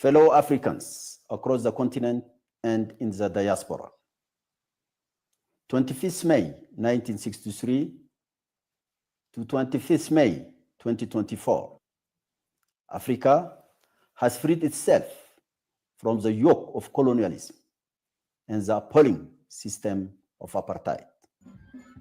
fellow Africans across the continent and in the diaspora. 25th May 1963 to 25th May 2024, Africa has freed itself from the yoke of colonialism and the appalling system of apartheid.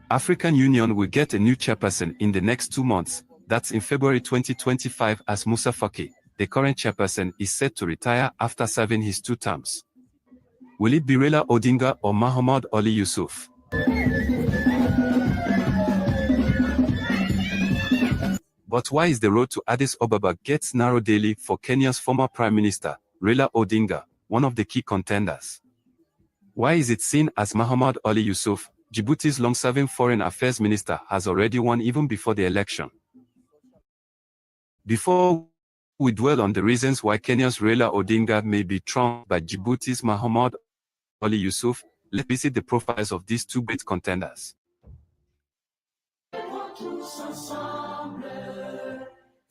African Union will get a new chairperson in the next 2 months. That's in February 2025, as Musa Faki, the current chairperson, is set to retire after serving his 2 terms. Will it be Raila Odinga or Mahamudu Ali Yusuf? But why is the road to Addis Ababa gets narrow daily for Kenya's former Prime Minister, Raila Odinga, one of the key contenders? Why is it seen as Mahamudu Ali Yusuf, Djibouti's long-serving foreign affairs minister, has already won even before the election? Before we dwell on the reasons why Kenya's Raila Odinga may be trumped by Djibouti's Mahamudu Ali Yusuf, let's visit the profiles of these 2 great contenders.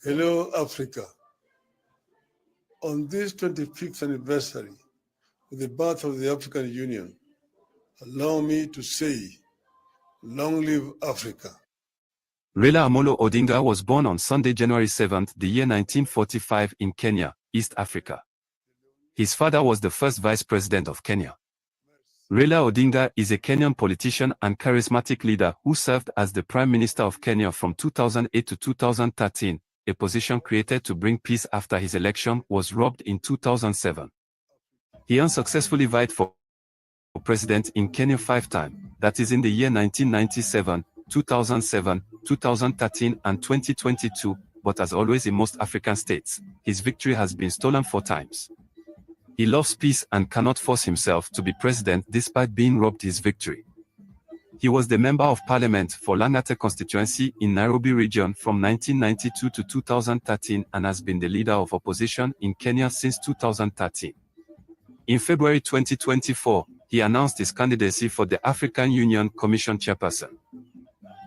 Hello, Africa. On this 25th anniversary of the birth of the African Union, allow me to say, long live Africa. Raila Amolo Odinga was born on Sunday, January 7, the year 1945 in Kenya, East Africa. His father was the first vice president of Kenya. Raila Odinga is a Kenyan politician and charismatic leader who served as the Prime Minister of Kenya from 2008 to 2013, a position created to bring peace after his election was robbed in 2007. He unsuccessfully vied for president in Kenya 5 times, that is in the year 1997, 2007, 2013 and 2022, but as always in most African states, his victory has been stolen 4 times. He loves peace and cannot force himself to be president despite being robbed his victory. He was the Member of Parliament for Lang'ata constituency in Nairobi region from 1992 to 2013 and has been the leader of opposition in Kenya since 2013. In February 2024, he announced his candidacy for the African Union Commission chairperson.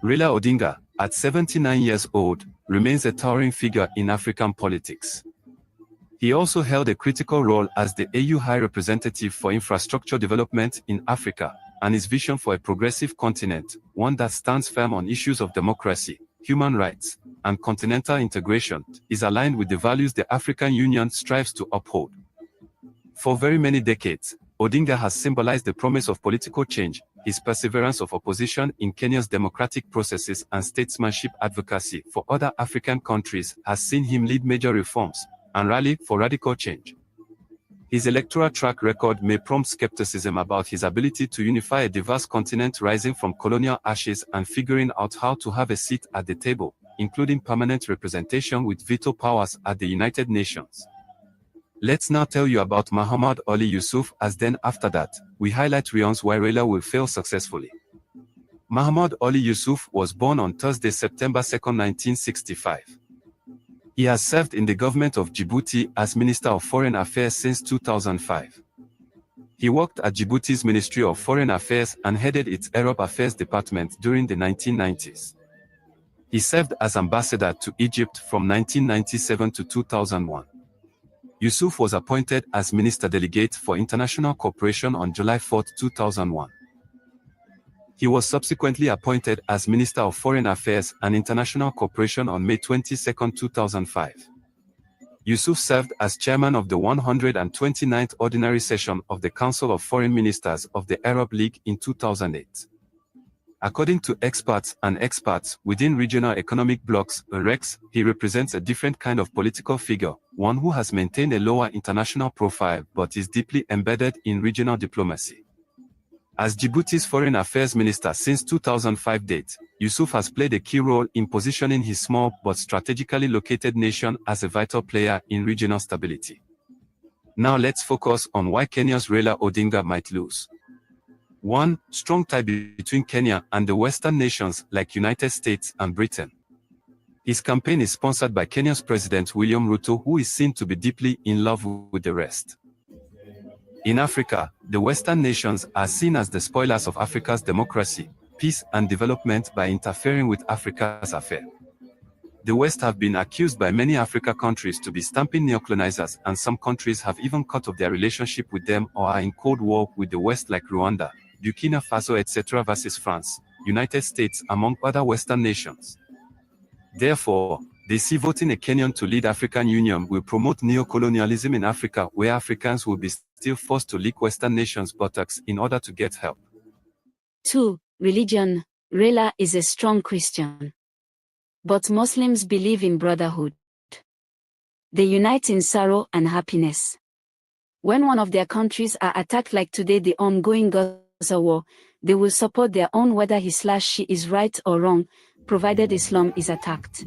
Raila Odinga, at 79 years old, remains a towering figure in African politics. He also held a critical role as the AU High Representative for Infrastructure Development in Africa, and his vision for a progressive continent, one that stands firm on issues of democracy, human rights, and continental integration, is aligned with the values the African Union strives to uphold. For very many decades, Odinga has symbolized the promise of political change, his perseverance of opposition in Kenya's democratic processes and statesmanship advocacy for other African countries has seen him lead major reforms and rally for radical change. His electoral track record may prompt skepticism about his ability to unify a diverse continent rising from colonial ashes and figuring out how to have a seat at the table, including permanent representation with veto powers at the United Nations. Let's now tell you about Mahamudu Ali Yusuf, as then after that, we highlight reasons why Raila will fail successfully. Mahamudu Ali Yusuf was born on Thursday, September 2, 1965. He has served in the government of Djibouti as Minister of Foreign Affairs since 2005. He worked at Djibouti's Ministry of Foreign Affairs and headed its Arab Affairs Department during the 1990s. He served as ambassador to Egypt from 1997 to 2001. Yusuf was appointed as Minister Delegate for International Cooperation on July 4, 2001. He was subsequently appointed as Minister of Foreign Affairs and International Cooperation on May 22, 2005. Yusuf served as chairman of the 129th Ordinary Session of the Council of Foreign Ministers of the Arab League in 2008. According to experts within regional economic blocs, RECs, he represents a different kind of political figure, one who has maintained a lower international profile but is deeply embedded in regional diplomacy. As Djibouti's Foreign Affairs Minister since 2005 date, Yusuf has played a key role in positioning his small but strategically located nation as a vital player in regional stability. Now let's focus on why Kenya's Raila Odinga might lose. 1. Strong tie between Kenya and the Western nations like United States and Britain. His campaign is sponsored by Kenya's President William Ruto, who is seen to be deeply in love with the rest. In Africa, the Western nations are seen as the spoilers of Africa's democracy, peace and development by interfering with Africa's affairs. The West have been accused by many African countries to be stamping neocolonizers, and some countries have even cut off their relationship with them or are in cold war with the West, like Rwanda, Burkina Faso, etc. versus France, United States, among other Western nations. Therefore, they see voting a Kenyan to lead African Union will promote neocolonialism in Africa, where Africans will be still forced to lick Western nations' buttocks in order to get help. 2. Religion. Raila is a strong Christian. But Muslims believe in brotherhood. They unite in sorrow and happiness. When one of their countries are attacked, like today the ongoing Gaza war, they will support their own whether he/she is right or wrong, provided Islam is attacked.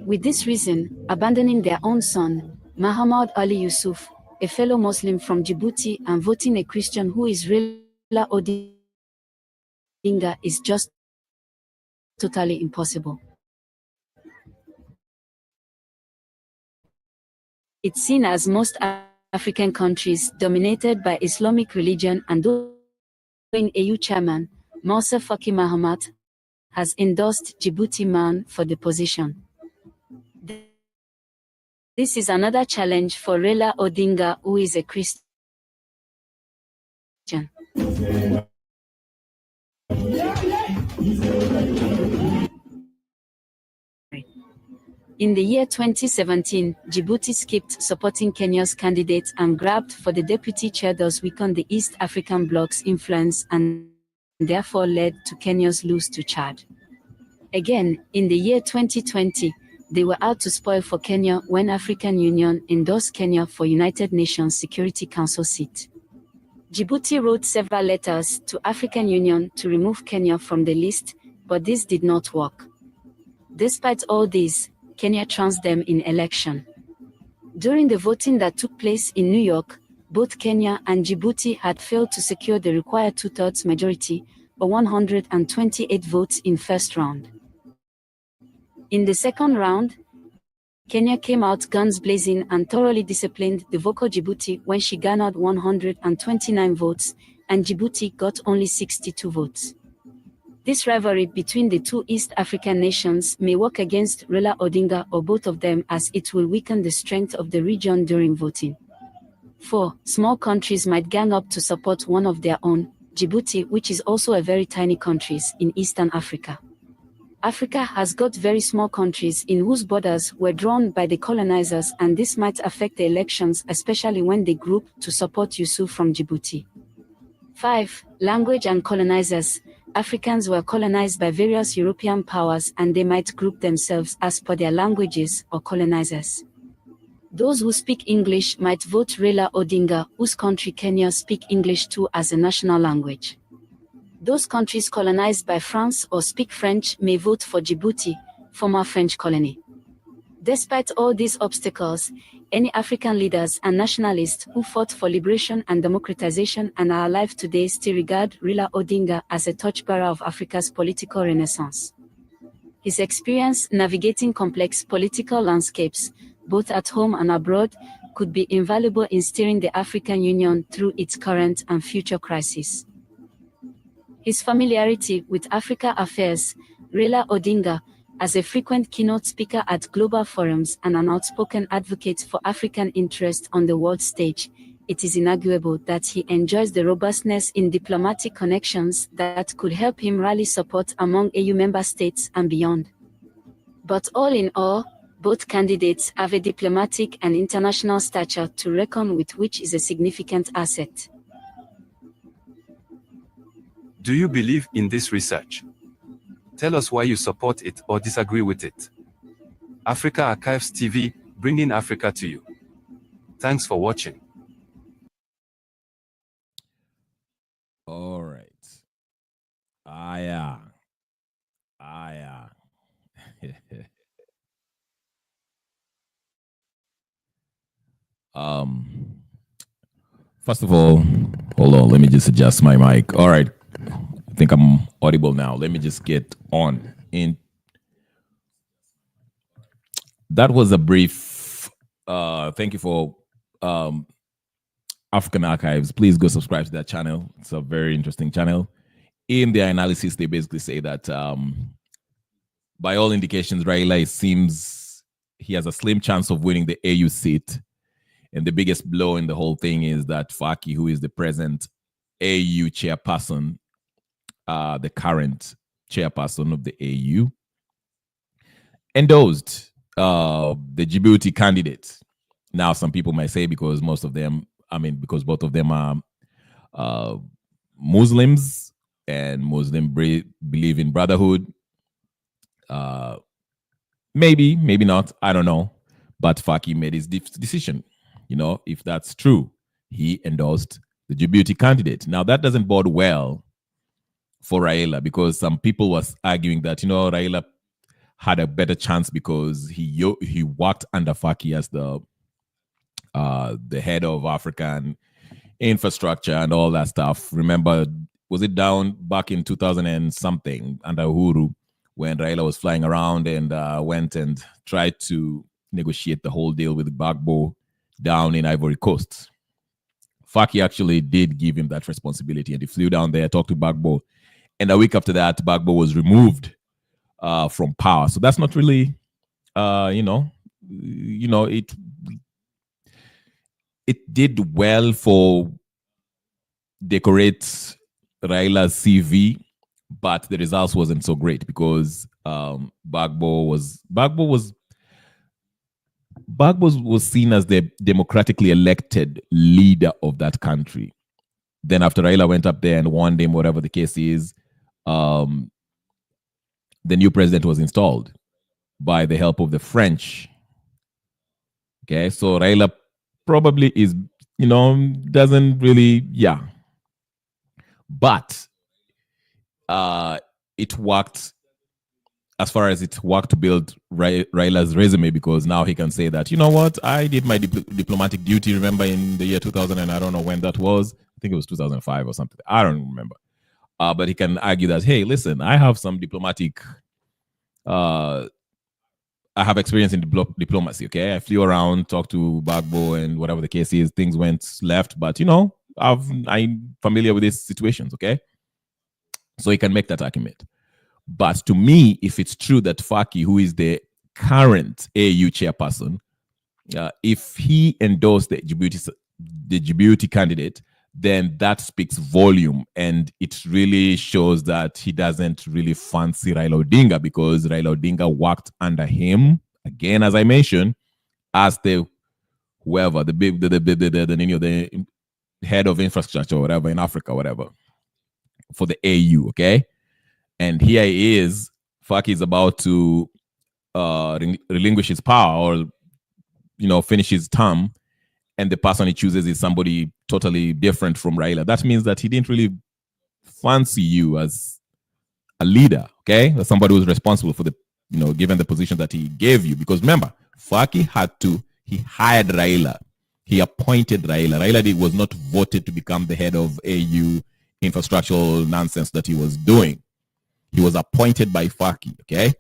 With this reason, abandoning their own son, Muhammad Ali Yusuf, a fellow Muslim from Djibouti, and voting a Christian who is Raila Odinga is just totally impossible. It's seen as most African countries dominated by Islamic religion, and though AU chairman, Moussa Faki Mahamat, has endorsed Djibouti man for the position. This is another challenge for Raila Odinga, who is a Christian. In the year 2017, Djibouti skipped supporting Kenya's candidate and grabbed for the deputy chair, thus weakened the East African bloc's influence and therefore led to Kenya's lose to Chad. Again, in the year 2020, they were out to spoil for Kenya when African Union endorsed Kenya for United Nations Security Council seat. Djibouti wrote several letters to African Union to remove Kenya from the list, but this did not work. Despite all this, Kenya trounced them in election. During the voting that took place in New York, both Kenya and Djibouti had failed to secure the required 2/3 majority, or 128 votes in first round. In the second round, Kenya came out guns blazing and thoroughly disciplined the vocal Djibouti when she garnered 129 votes, and Djibouti got only 62 votes. This rivalry between the two East African nations may work against Raila Odinga or both of them, as it will weaken the strength of the region during voting. 4. Small countries might gang up to support one of their own, Djibouti, which is also a very tiny country in Eastern Africa. Africa has got very small countries in whose borders were drawn by the colonizers, and this might affect the elections, especially when they group to support Yusuf from Djibouti. 5. Language and colonizers. Africans were colonized by various European powers, and they might group themselves as per their languages or colonizers. Those who speak English might vote Raila Odinga, whose country Kenya speak English too as a national language. Those countries colonized by France or speak French may vote for Djibouti, former French colony. Despite all these obstacles, any African leaders and nationalists who fought for liberation and democratization and are alive today still regard Raila Odinga as a torchbearer of Africa's political renaissance. His experience navigating complex political landscapes, both at home and abroad, could be invaluable in steering the African Union through its current and future crises. His familiarity with Africa affairs, Raila Odinga, as a frequent keynote speaker at global forums and an outspoken advocate for African interests on the world stage, it is inarguable that he enjoys the robustness in diplomatic connections that could help him rally support among AU member states and beyond. But all in all, both candidates have a diplomatic and international stature to reckon with, which is a significant asset. Do you believe in this research? Tell us why you support it or disagree with it. Africa Archives TV, bringing Africa to you. Thanks for watching. All right. First of all, hold on. Let me just adjust my mic. All right. I think I'm audible now. Let me just get on in. That was a brief. Thank you for African Archives. Please go subscribe to that channel. It's a very interesting channel. In their analysis, they basically say that by all indications, Raila, it seems he has a slim chance of winning the AU seat. And the biggest blow in the whole thing is that Faki, who is the present AU chairperson, the current chairperson of the AU, endorsed the Djibouti candidate. Now, some people might say because because both of them are Muslims and Muslim believe in brotherhood. Maybe not. I don't know. But Faki made his decision. If that's true, he endorsed the Djibouti candidate. Now, that doesn't bode well for Raila because some people was arguing that, Raila had a better chance because he worked under Faki as the head of African infrastructure and all that stuff. Remember, was it down back in 2000 and something under Uhuru when Raila was flying around and went and tried to negotiate the whole deal with Gbagbo down in Ivory Coast? Faki actually did give him that responsibility, and he flew down there, talked to Gbagbo, and a week after that, Gbagbo was removed from power. So that's not really, it did well for decorate Raila's CV, but the results wasn't so great because Gbagbo was seen as the democratically elected leader of that country. Then after Raila went up there and won him, whatever the case is, the new president was installed by the help of the French. Okay, so Raila probably is, doesn't really, but it worked as far as it worked to build Raila's resume, because now he can say that, you know what, I did my diplomatic duty, remember, in the year 2000, and I don't know when that was. I think it was 2005 or something. I don't remember. But he can argue that, hey, listen, I have some diplomatic, I have experience in diplomacy, okay? I flew around, talked to Gbagbo, and whatever the case is, things went left, but, I'm familiar with these situations, okay? So he can make that argument. But to me, if it's true that Faki, who is the current AU chairperson, if he endorsed the Djibouti candidate, then that speaks volume, and it really shows that he doesn't really fancy Raila Odinga, because Raila Odinga worked under him, again, as I mentioned, as the head of infrastructure or whatever in Africa, whatever, for the AU, okay? And here he is, Faki is about to relinquish his power or, finish his term, and the person he chooses is somebody totally different from Raila. That means that he didn't really fancy you as a leader, okay? As somebody who's responsible for the, given the position that he gave you. Because remember, Faki he hired Raila. He appointed Raila. Raila was not voted to become the head of AU infrastructural nonsense that he was doing. He was appointed by Faki, okay?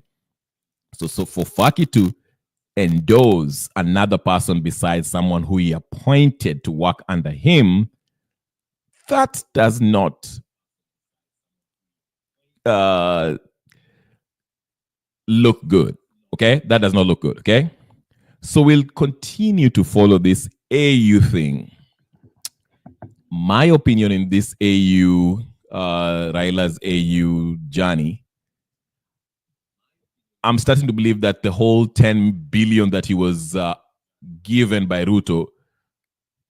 So for Faki to endorse another person besides someone who he appointed to work under him, that does not look good, okay? That does not look good, okay? So we'll continue to follow this AU thing. My opinion in this AU, Raila's AU journey, I'm starting to believe that the whole 10 billion that he was given by Ruto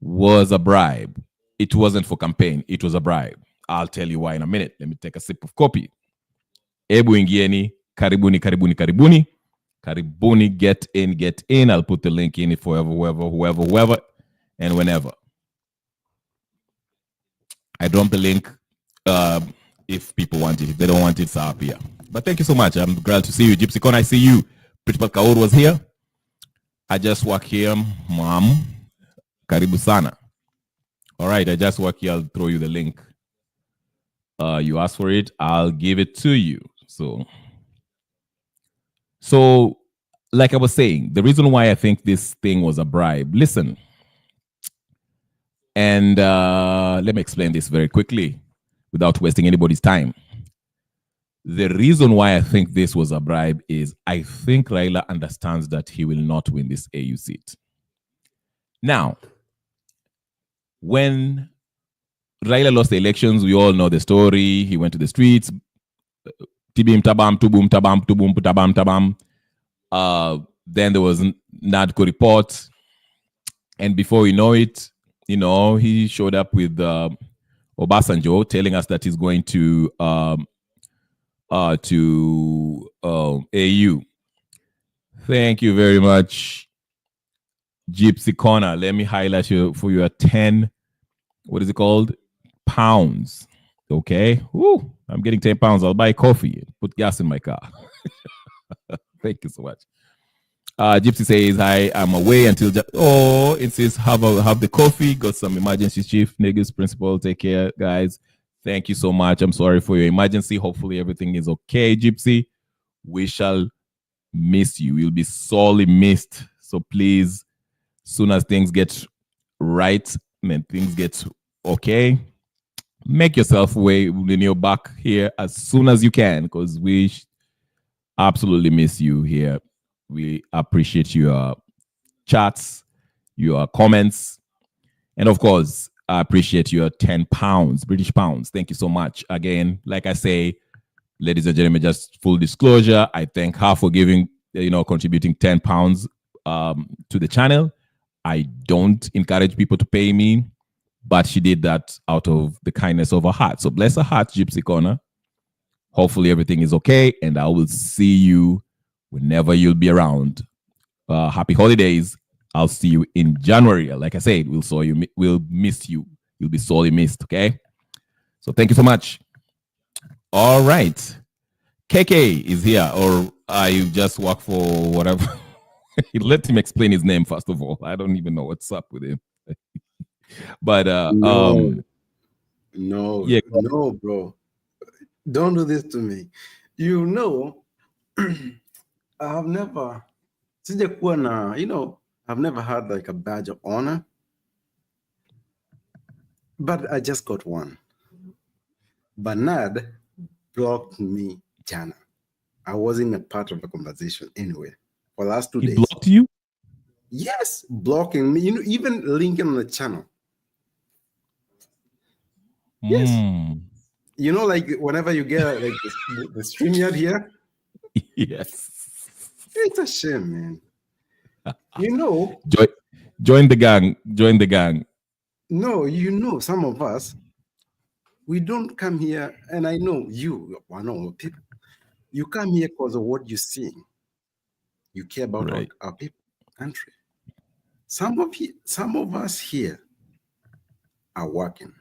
was a bribe. It wasn't for campaign. It was a bribe. I'll tell you why in a minute. Let me take a sip of coffee. Ebu ingieni, karibuni, karibuni, karibuni. Karibuni, get in. I'll put the link in for whoever, and whenever. I drop the link if people want it. If they don't want it, it's up here. But thank you so much. I'm glad to see you. Gypsy Con, I see you. Principal Kaur was here. I just work here. Mom, karibu sana. All right, I just work here. I'll throw you the link. You ask for it, I'll give it to you. So, like I was saying, the reason why I think this thing was a bribe, listen, and let me explain this very quickly without wasting anybody's time. The reason why I think this was a bribe is I think Raila understands that he will not win this AU seat. Now, when Raila lost the elections, we all know the story. He went to the streets, tibim tabam, tubum tabam, tubum tabam tabam. Then there was NADCO report. And before we know it, he showed up with Obasanjo telling us that he's going to AU. Thank you very much, Gypsy Corner. Let me highlight you for your 10, what is it called? Pounds. Okay. Woo, I'm getting 10 pounds. I'll buy coffee, put gas in my car. Thank you so much. Gypsy says, hi, I'm away until it says have the coffee, got some emergency chief, niggas, principal, take care, guys. Thank you so much. I'm sorry for your emergency. Hopefully everything is okay, Gypsy. We shall miss you. You'll be sorely missed. So please, soon as things get right, things get okay, make yourself way when you're back here as soon as you can, because we absolutely miss you here. We appreciate your chats, your comments, and of course, I appreciate your 10 pounds, British pounds. Thank you so much. Again, like I say, ladies and gentlemen, just full disclosure, I thank her for giving, contributing 10 pounds to the channel. I don't encourage people to pay me, but she did that out of the kindness of her heart. So bless her heart, Gypsy Corner. Hopefully everything is okay, and I will see you whenever you'll be around. Happy holidays. I'll see you in January. Like I said, we'll miss you. You'll be sorely missed, okay? So thank you so much. All right. KK is here, or I just work for whatever. Let him explain his name, first of all. I don't even know what's up with him. But no, yeah. no, bro. Don't do this to me. I've never, I've never had like a badge of honor, but I just got one. Bernard blocked me, Jana. I wasn't a part of the conversation anyway for the last 2 days. He blocked you? Yes, blocking me. Even linking on the channel. Yes. Like whenever you get like the StreamYard here. Yes. It's a shame, man. Join the gang. Join the gang. No, some of us, we don't come here, and I know one of people. You come here because of what you're seeing. You care about our people, country. Some of us here are working.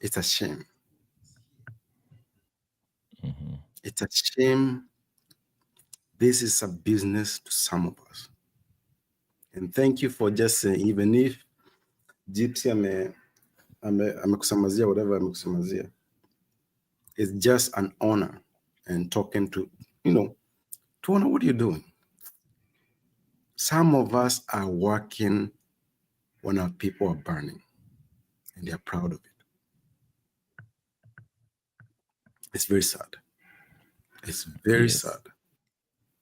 It's a shame. Mm-hmm. It's a shame. This is a business to some of us. And thank you for just saying, even if Gypsy amekusamazia, whatever amekusamazia, it's just an honor and talking to honor what you're doing. Some of us are working when our people are burning, and they're proud of it. It's very sad. It's very sad.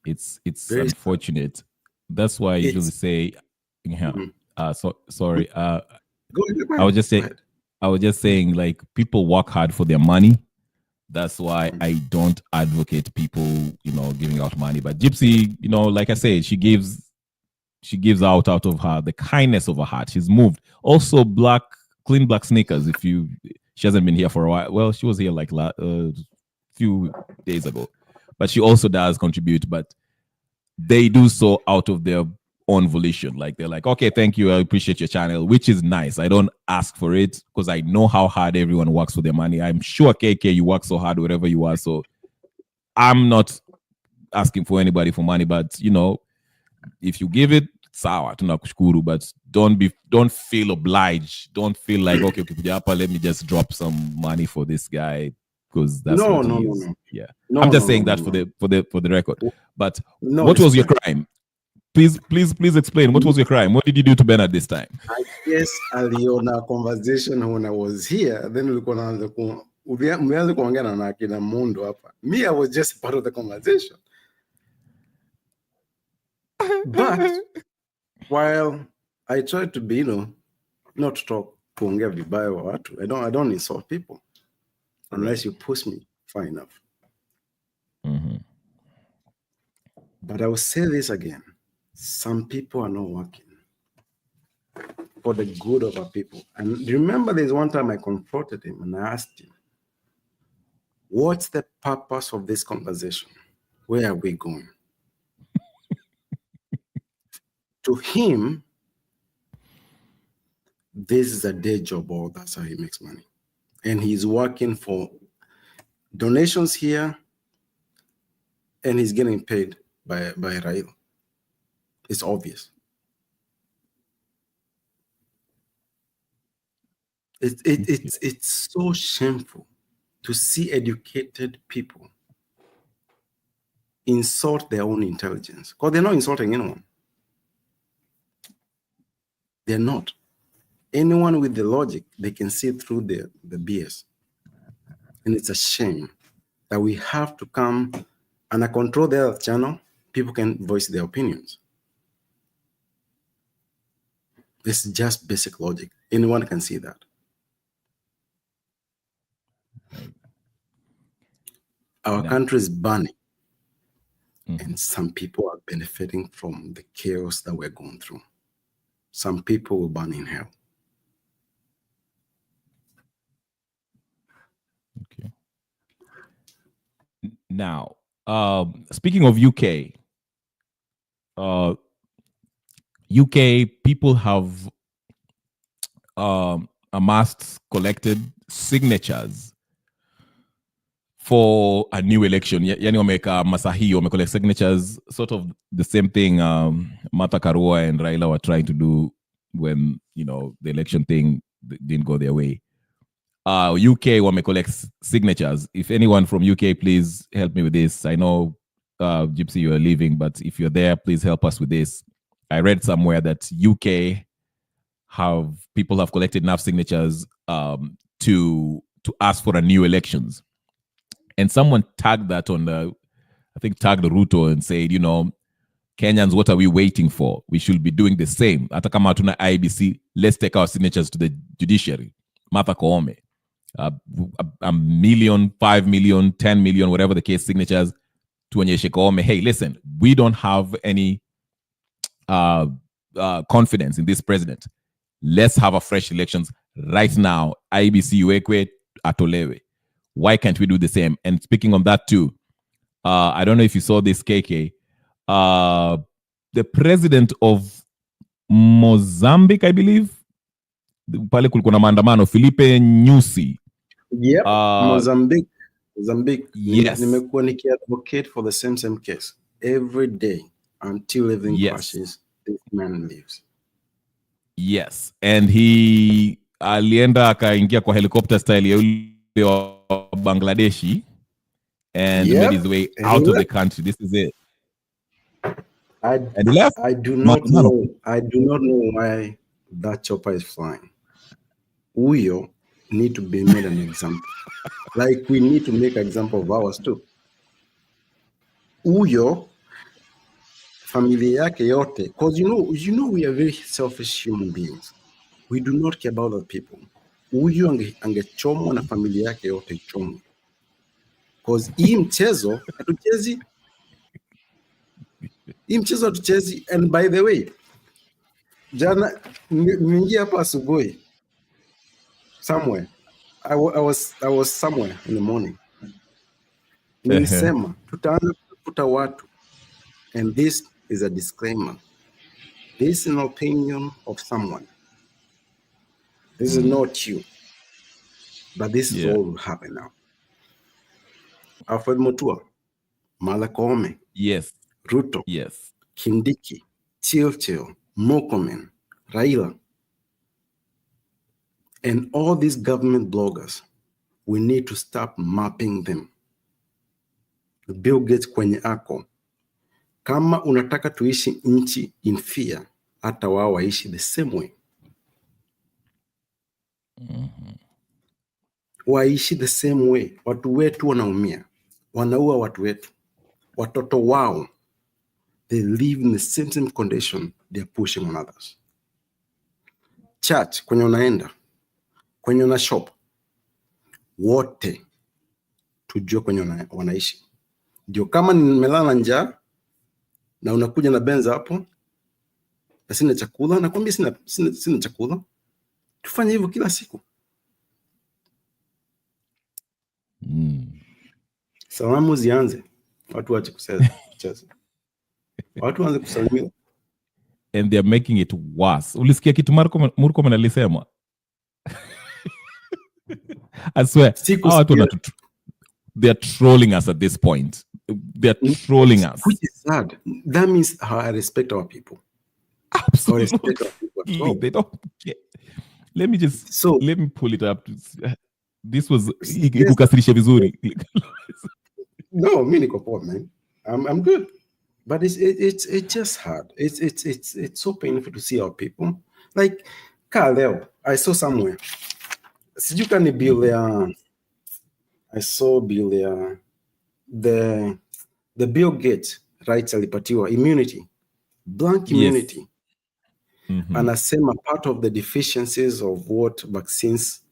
It's very unfortunate. Sad. That's why I usually say, sorry. I was just saying, like, people work hard for their money. That's why I don't advocate people, giving out money. But Gypsy, like I said, she gives out of her, the kindness of her heart. She's moved. Also, clean black sneakers. She hasn't been here for a while. Well, she was here like a few days ago. But she also does contribute. But they do so out of their own volition. Like, they're like, okay, thank you. I appreciate your channel, which is nice. I don't ask for it because I know how hard everyone works for their money. I'm sure, KK, you work so hard wherever you are. So I'm not asking for anybody for money. But, if you give it, sawa, tunakushukuru, but don't feel obliged. Don't feel like, okay, let me just drop some money for this guy because that's what he is. Yeah. I'm just saying that for the record. But what was your crime? Please explain. What was your crime? What did you do to Bernard this time? I guess aliona conversation when I was here. Then Mmeanza kuongea na akina Mondo hapa. Me, I was just part of the conversation. But while I try to be, not to talk kuongea vibaya wa watu, I don't insult people unless you push me far enough. But I will say this again. Some people are not working for the good of our people. And remember, there's one time I confronted him and I asked him, what's the purpose of this conversation? Where are we going? To him, this is a day job, or that's how he makes money. And he's working for donations here, and he's getting paid by Raila. It's obvious. It's so shameful to see educated people insult their own intelligence, because they're not insulting anyone. They're not. Anyone with the logic, they can see through the BS. And it's a shame that we have to come and control the other channel. People can voice their opinions. It's just basic logic. Anyone can see that. Our country is burning. And some people are benefiting from the chaos that we're going through. Some people will burn in hell. Okay. Now, speaking of UK, UK people have collected signatures for a new election. Yani wameka masahi, collect signatures, sort of the same thing Martha Karua and Raila were trying to do when, the election thing didn't go their way. UK wame collect signatures. If anyone from UK, please help me with this. I know, Gypsy, you are leaving, but if you're there, please help us with this. I read somewhere that UK people have collected enough signatures to ask for a new elections. And someone tagged that tagged Ruto and said, Kenyans, what are we waiting for? We should be doing the same. Hata kama hatuna IBC, let's take our signatures to the judiciary. Martha Koome. 1 million, 5 million, 10 million, whatever the case, signatures to Onyeshe Koome. Hey, listen, we don't have any confidence in this president. Let's have a fresh elections right now. IBC Uekwe atolewe. Why can't we do the same? And speaking on that too, I don't know if you saw this, KK. The president of Mozambique, I believe, pale kulikuwa na maandamano, Filipe Nyusi. Yep, Mozambique. Yes. Nimekuwa advocate for the same case every day until everything crashes. This man lives. Yes, and he alienda akaingia kwa helicopter style ya ule wa Bangladeshi and made his way out of the country. This is it. And he left. I do not know why that chopper is flying. Uyo need to be made an example. Like we need to make an example of ours too. Uyo familia yake yote, because you know we are very selfish human beings. We do not care about other people. Uyo angechomwa na familia yake yote ichomwe. Because hii mchezo hatuchezi. And by the way, jana nimeingia hapa asubuhi somewhere. I was somewhere in the morning. Nilisema tutaanza kukuta watu, and this is a disclaimer. This is an opinion of someone. This is not you. But this is all will happen now. Alfred Mutua, Martha Koome, Ruto, Kindiki, Chilchil, Murkomen, Raila, and all these government bloggers, we need to stop mapping them. Bill Gates kwenye ako. Kama unataka tuishi nchi in fear, hata wao waishi the same way. waishi the same way. Watu wetu wanaumia, wanaua watu wetu, watoto wao, they live in the same condition they are pushing on others. Church, kwenye unaenda, kwenye una shop, wote tujue kwenye wanaishi. Ndio kama nimelala njaa na unakuja na benza hapo na sina chakula, nakwambia sina chakula. Tufanye hivyo kila siku. Salamu zianze, watu waache kucheza. Watu waanze kusalimia. And they're making it worse. Ulisikia kitu Murkomen alisema? I swear, they're trolling us at this point. They're trolling us. Which is sad. That means I respect our people. Absolutely. I respect our people. They don't get. Let me pull it up. This was ikukasirisha vizuri. No, mimi niko poa, man. I'm good. But it's just hard. It's so painful to see our people. Like Leo, I saw somewhere. Sijui kani bill ya I saw bill ya the Bill Gates rights alipatiwa immunity, blank immunity. Yes. Anasema part of the deficiencies of what vaccines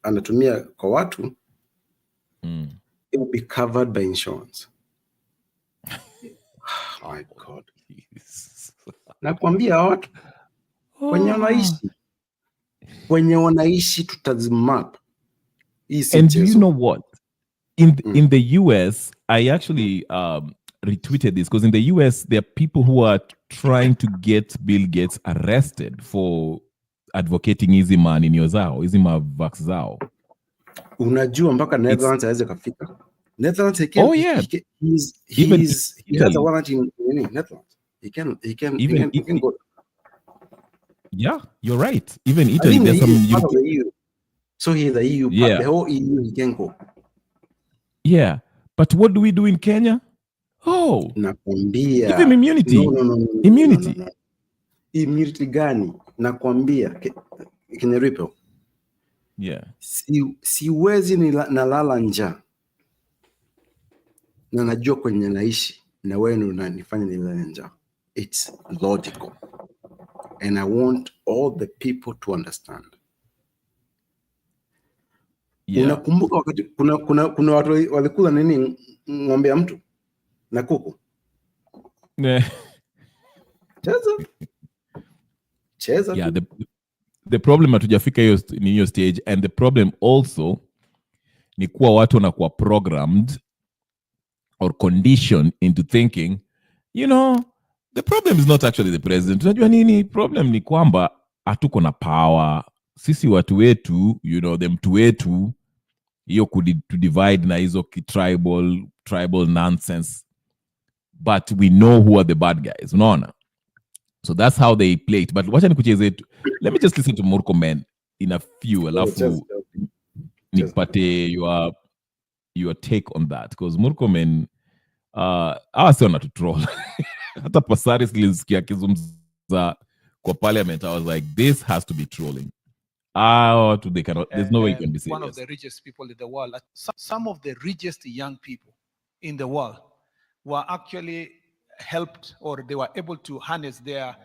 anatumia kwa watu it will be covered by insurance. Oh my God. Nakwambia watu kwenye wanaishi tutazimap. And you know what? In the US, I actually retweeted this because in the US, there are people who are trying to get Bill Gates arrested for advocating izima ninio zao, izima vax zao. Unajua mpaka Netherlands aweze kafika. Netherlands, he has a warrant in Netherlands. He can go. Yeah, you're right. Even Italy, there's some part of the EU. So he's the EU, yeah. The whole EU, he can go. Yeah, but what do we do in Kenya? Oh, nakwambia. Give him immunity. No. Immunity. No. Immunity gani? Nakwambia. Kenya Ruto. Yeah. Siwezi nalala njaa na najua kwenye naishi na wewe unanifanya nilale njaa. It's logical. And I want all the people to understand. Yeah. Unakumbuka wakati kuna watu walikula nini ng'ombe ya mtu na kuku? Cheza. Yeah, the problem hatujafika hiyo stage, and the problem also ni kuwa watu wanakuwa programmed or conditioned into thinking, the problem is not actually the president. Unajua nini? Problem ni kwamba hatuko na power. Sisi watu wetu, the mtu wetu, hiyo to divide na hizo tribal nonsense. But we know who are the bad guys. Unaona? So that's how they play it. But wacha nikucheze. Let me just listen to Murkomen in a few. Alafu nipate your take on that. Because Murkomen, awasiona to troll. Hata Pasaris nilisikia kizungumza kwa parliament. I was like, this has to be trolling. They cannot. There's no way you can be serious. One of the richest people in the world. Some of the richest young people in the world were actually helped, or they were able to harness their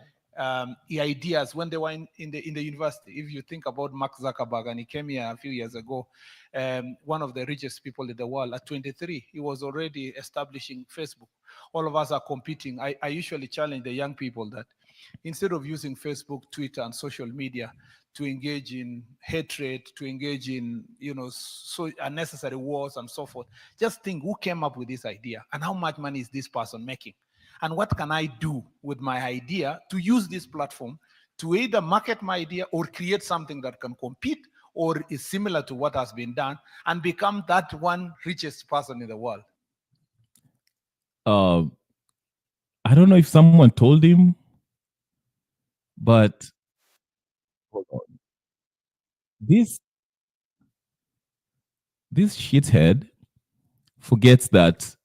ideas when they were in the university. If you think about Mark Zuckerberg, and he came here a few years ago, one of the richest people in the world, at 23, he was already establishing Facebook. All of us are competing. I usually challenge the young people that instead of using Facebook, Twitter, and social media to engage in hatred, to engage in, so unnecessary wars and so forth, just think who came up with this idea and how much money is this person making? And what can I do with my idea to use this platform to either market my idea or create something that can compete or is similar to what has been done and become that one richest person in the world? I don't know if someone told him, but hold on. This shithead forgets that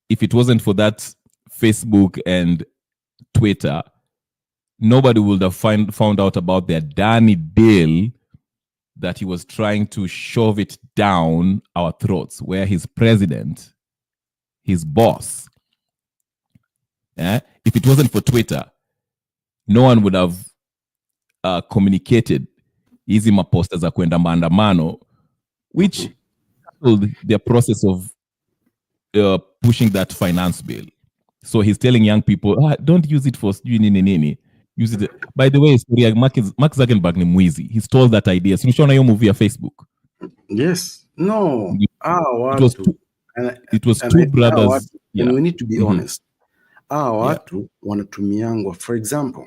if it wasn't for that Facebook and Twitter, nobody would have found out about their Danny deal that he was trying to shove it down our throats, where his president, his boss, if it wasn't for Twitter, no one would have communicated hizi maposta za kwenda maandamano, which their process of pushing that finance bill. So he's telling young people, don't use it for nini. Use it. By the way, Mark Zuckerberg ni mwizi. He stole that idea. So unaona hiyo movie ya Facebook? Yes. No. It was two brothers. And we need to be honest. Watu wanatumiangwa. For example,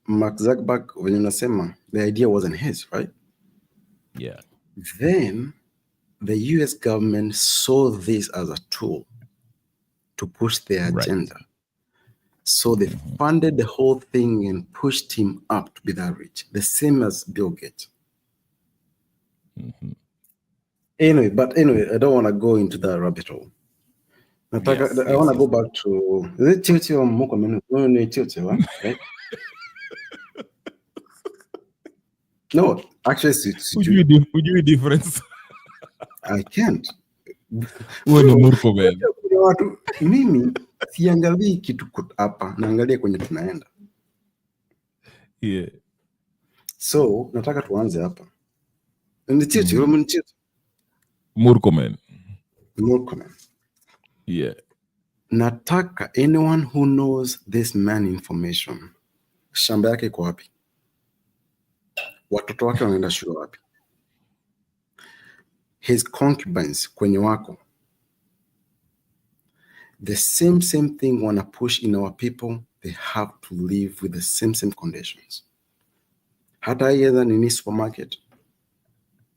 Mark Zuckerberg, when unasema, the idea wasn't his, right? Yeah. Then the US government saw this as a tool to push their agenda. So they funded the whole thing and pushed him up to be that rich. The same as Bill Gates. Anyway, I don't want to go into that rabbit hole. I want to go back to, is it Tilti or Mokomen? No, Tilti, right? No, actually, would you be difference? I can't. Mimi siangalii kitu hapa, naangalia kwenye tunaenda. Yeah. So nataka tuanze hapa. Murkomen. Yeah. Nataka anyone who knows this man information, shamba yake iko wapi? Watoto wake wanaenda shule wapi? His concubines kwenye wako. The same thing wanna push in our people, they have to live with the same conditions. Hata yeye nini supermarket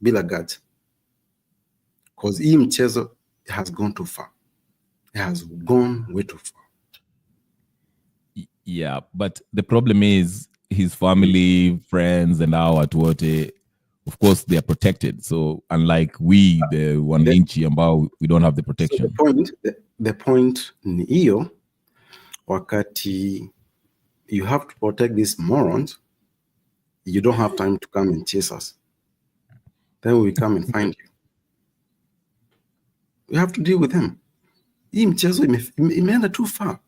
bila guards. Because hii mchezo has gone too far. It has gone way too far. Yeah, but the problem is his family, friends, and our Tuote, of course, they are protected. So unlike we, the wananchi ambao, we don't have the protection. So the point ni hiyo, wakati you have to protect these morons, you don't have time to come and chase us. Then we come and find you. We have to deal with him. Hii mchezo imeenda too far.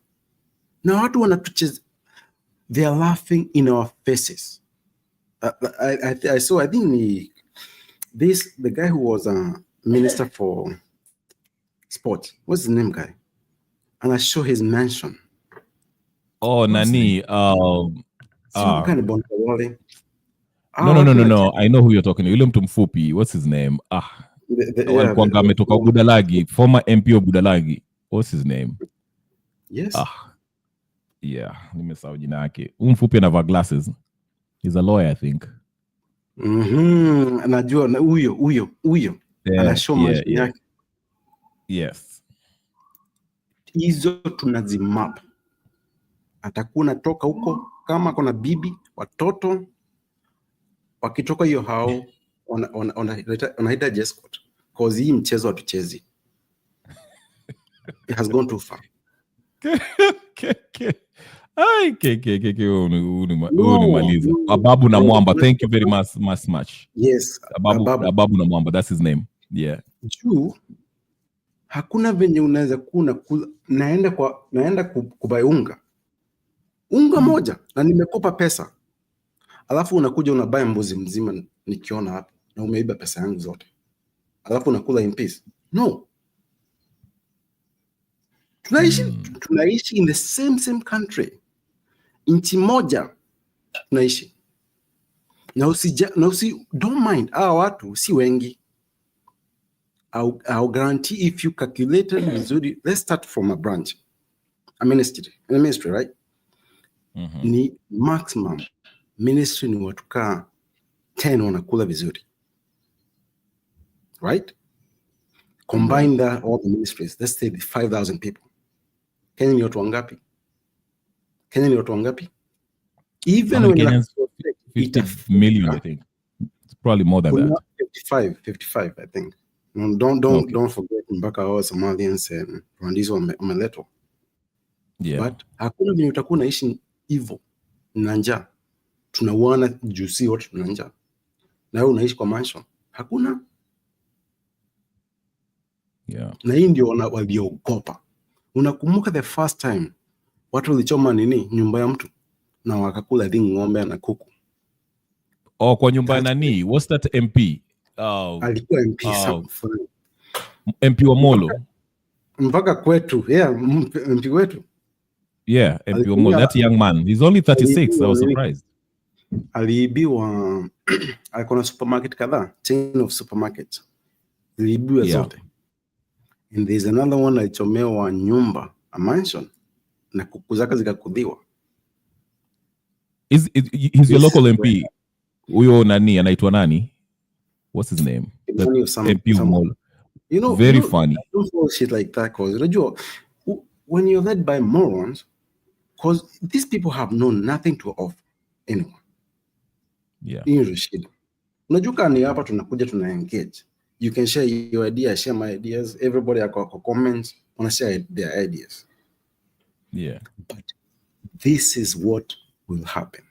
Na watu wanatucheza. They are laughing in our faces. I think the guy who was a minister for sport, what's his name, guy? And I show his mansion. Oh, Nani. No. I know who you're talking to. Yule mtu mfupi. What's his name? Walikuanga ametoka Budalagi, former MP of Budalagi. What's his name? Yes. Yeah, nimesahau jina yake. Mfupi anavaa glasses. He's a lawyer, I think. Najua huyo. Anashow mansion yake. Yes. Hizo tunazimap. Atakuwa natoka huko kama kuna bibi, watoto wakitoka hiyo hao wanaita escort. Cause hii mchezo hatuchezi. It has gone too far. Unimaliza. Ababu na Mwamba. Thank you very much. Yes. Ababu na Mwamba. That's his name. Yeah. Juu hakuna venye unaweza kuna naenda kubai unga moja na nimekopa pesa, alafu unakuja unabai mbuzi mzima nikiona hapa na umeiba pesa yangu zote, alafu unakula in peace. No, tunaishi in the same country, nchi moja tunaishi na usi don't mind. Watu si wengi. I'll guarantee if you calculated vizuri, let's start from a branch, a ministry, right? Ni maximum ministry ni watu kaa 10 wanakula vizuri, right? Combine that all the ministries, let's say the 5,000 people. Kenya ni watu wangapi? Even when Kenyans, 50 million, I think. It's probably more than that. 55, I think. Don't forget mpaka hao Somalians and Rwandese wameletwa. Yeah. But hakuna vile utakuwa naishi hivyo na njaa. Tunauana juu si wote tuna njaa. na wewe unaishi kwa mansion. Hakuna. Yeah. Na hii ndio waliogopa. Unakumbuka the first time watu walichoma nyumba ya mtu na wakakula ng'ombe na kuku. Oh, kwa nyumba ya nani? What's that MP? Alikuwa MP MP wa Molo. Mpaka kwetu. Yeah, MP wetu. Yeah, MP wa Molo. That young man. He's only 36. I was surprised. Aliibiwa alikuwa na supermarket kadhaa, chain of supermarkets. Aliibiwa zote. And there's another one alichomewa nyumba, a mansion, na kuku zake zikakudhiwa. He's your local MP. Huyo nani anaitwa nani? What's his name? MP wa Molo. You know, very funny. Don't follow shit like that, because when you're led by morons, because these people have known nothing to offer anyone. Yeah. Unajua kani hapa tunakuja tuna engage. You can share your ideas, share my ideas. Everybody have comments, wanna share their ideas. Yeah. But this is what will happen.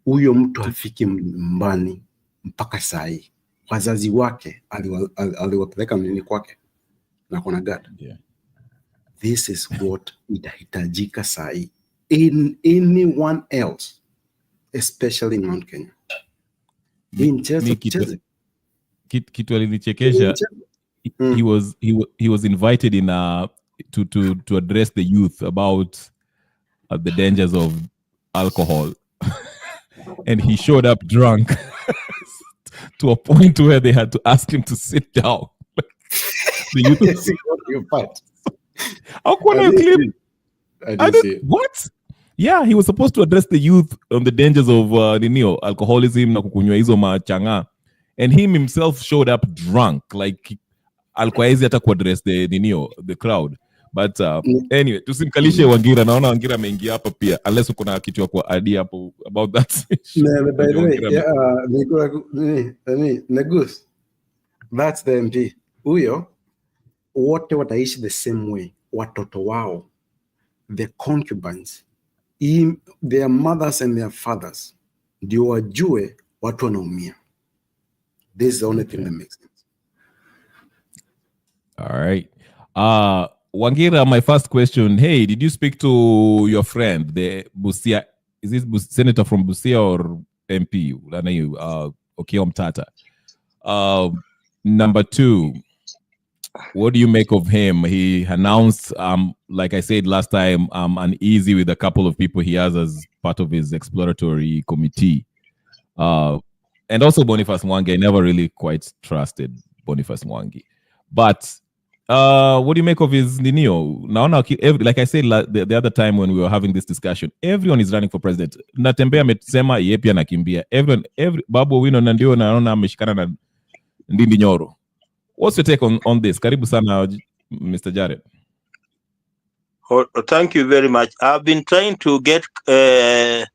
Huyo mtu hafiki mbani mpaka sahi. Wazazi wake aliwapeleka mnini kwake na kuna gada. Yeah. This is what itahitajika sahi in anyone else, especially in Mount Kenya. Kitu alinichekesha, he was invited in to address the youth about the dangers of alcohol. And he showed up drunk to a point where they had to ask him to sit down. The youth what? Yeah, he was supposed to address the youth on the dangers of alcoholism na kukunywa hizo machanga. And him himself showed up drunk, like alikuwa hizi hata kuaddress the crowd. But anyway, tusimkalishe Wangira. Naona Wangira ameingia hapa pia, unless uko na kitu ya kuadia hapo about that. By the way, Negus, that's the MP. Huyo wote wataishi the same way. Watoto wao, the concubines, their mothers and their fathers, ndio wajue watu wanaumia. This is the only thing that makes sense. All right. Wangira, my first question. Hey, did you speak to your friend, the Busia? Is this senator from Busia or MP? Okiya Mtata. Number two, what do you make of him? He announced, like I said last time, uneasy with a couple of people he has as part of his exploratory committee. And also Boniface Mwangi. I never really quite trusted Boniface Mwangi. But what do you make of his Ninio? Now, like I said the other time when we were having this discussion, everyone is running for president. Natembea amesema yeye pia nakimbia. Every Babu Owino na ndio naona ameshikana na Ndindi Nyoro. What's your take on this? Karibu sana, Mr. Jared. Oh, thank you very much. I've been trying to get to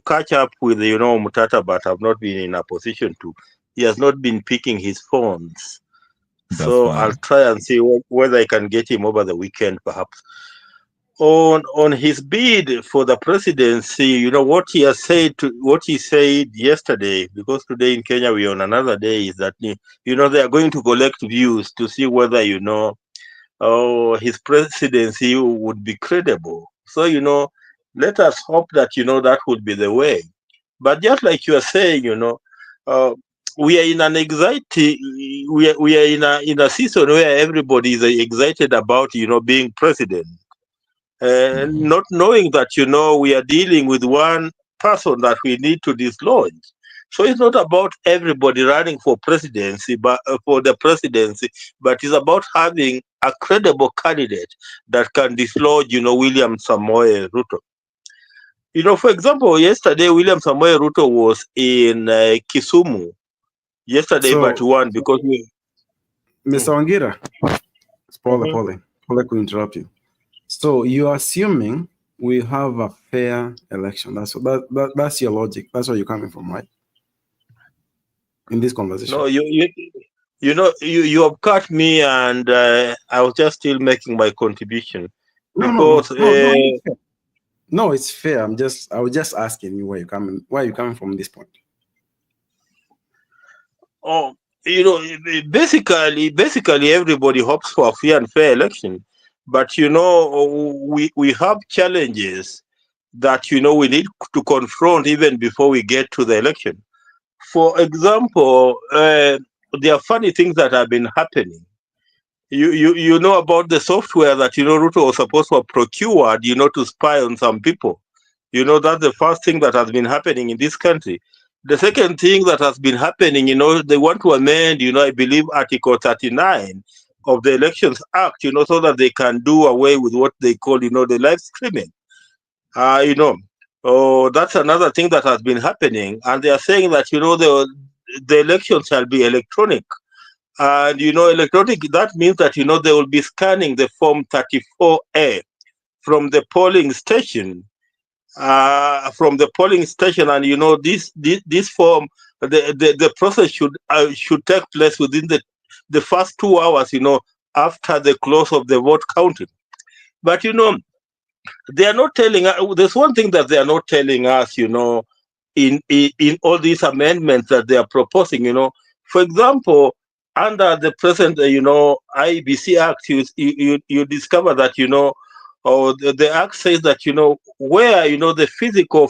catch up with Mutata, but I've not been in a position to. He has not been picking his phones. So I'll try and see whether I can get him over the weekend, perhaps. On his bid for the presidency, what he has said, what he said yesterday, because today in Kenya we're on another day, is that they are going to collect views to see whether his presidency would be credible. So let us hope that that would be the way. But just like you are saying, we are in an anxiety. We are in a season where everybody is excited about being president, not knowing that we are dealing with one person that we need to dislodge. So it's not about everybody running for presidency, but for the presidency, but it's about having a credible candidate that can dislodge William Samoei Ruto. For example, yesterday William Samoei Ruto was in Kisumu. Yesterday, but won because Mr. Wangira, Paula could interrupt you. So you're assuming we have a fair election. That's your logic. That's where you're coming from, right? In this conversation. No, you have cut me, and I was just still making my contribution. Because no, it's fair. I was just asking you where you're coming from this point. Oh, basically, everybody hopes for a free and fair election, but we have challenges that we need to confront even before we get to the election. For example, there are funny things that have been happening. You know about the software that Ruto was supposed to have procured, to spy on some people. That's the first thing that has been happening in this country. The second thing that has been happening, they want to amend, I believe, Article 39 of the Elections Act, so that they can do away with what they call, the live streaming. Oh, that's another thing that has been happening. And they are saying that, the election shall be electronic. And, electronic, that means that, they will be scanning the Form 34A from the polling station. And this form, the process should take place within the first 2 hours, after the close of the vote counting. But they are not telling us. There's one thing that they are not telling us, in all these amendments that they are proposing. For example, under the present, IBC Act, you discover that or the act says that where the physical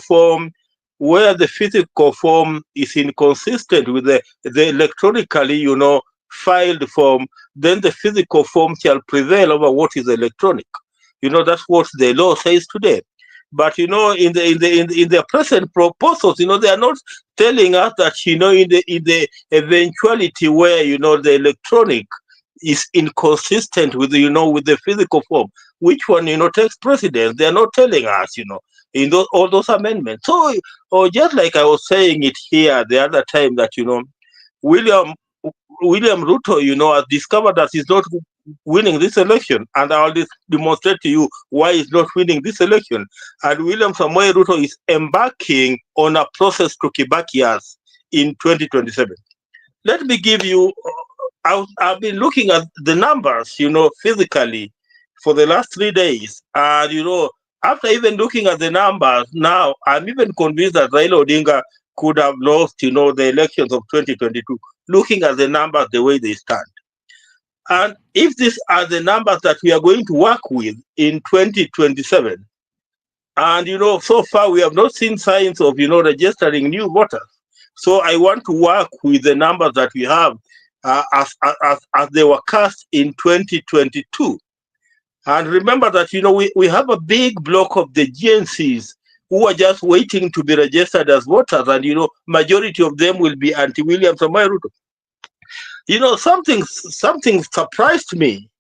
form is inconsistent with the electronically filed form, then the physical form shall prevail over what is electronic. That's what the law says today. But in the present proposals, they are not telling us that in the eventuality where the electronic is inconsistent with with the physical form, which one takes precedence. They are not telling us, in all those amendments. So, or just like I was saying it here the other time, that William Ruto, has discovered that he's not winning this election, and I'll demonstrate to you why he's not winning this election. And William Samoei Ruto is embarking on a process to Kibakias in 2027. Let me give you. I've been looking at the numbers, physically for the last 3 days, and after even looking at the numbers now, I'm even convinced that Raila Odinga could have lost, the elections of 2022, looking at the numbers the way they stand. And if these are the numbers that we are going to work with in 2027, and so far we have not seen signs of registering new voters. So I want to work with the numbers that we have as they were cast in 2022. And remember that we have a big block of the GNCs who are just waiting to be registered as voters, and majority of them will be anti-William Samoei Ruto. Something surprised me,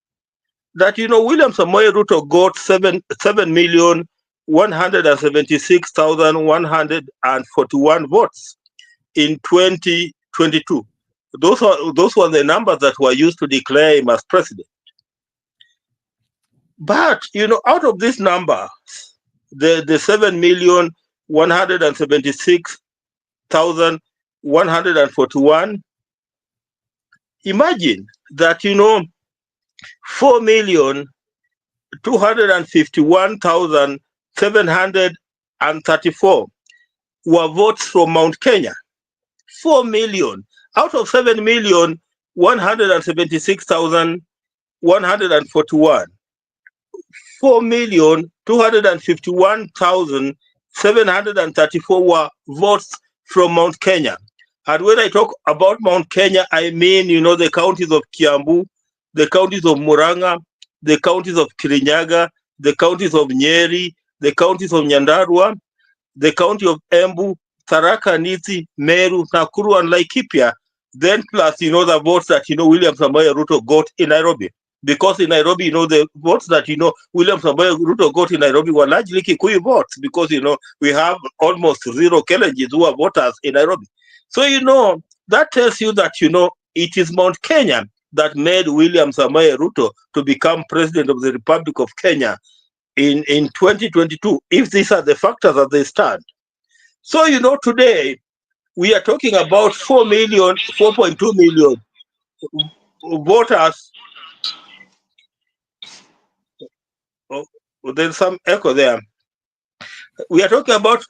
that William Samoei Ruto got 7,176,141 votes in 2022. Those were the numbers that were used to declare him as president. But out of this number, the 7,176,141, imagine that 4,251,734 were votes from Mount Kenya. 4 million out of 7,176,141. 4,251,734 were votes from Mount Kenya. And when I talk about Mount Kenya, I mean, the counties of Kiambu, the counties of Murang'a, the counties of Kirinyaga, the counties of Nyeri, the counties of Nyandarua, the county of Embu, Tharaka Nithi, Meru, Nakuru, and Laikipia. Then plus, the votes that, William Samoei Ruto got in Nairobi. Because in Nairobi, the votes that, William Samoei Ruto got in Nairobi were largely Kikuyu votes, because, we have almost zero Kelenjins who are voters in Nairobi. So, that tells you that, it is Mount Kenya that made William Samoei Ruto to become president of the Republic of Kenya in 2022, if these are the factors as they stand. So, today, we are talking about 4.2 million voters. Oh, there's some echo there. We are talking about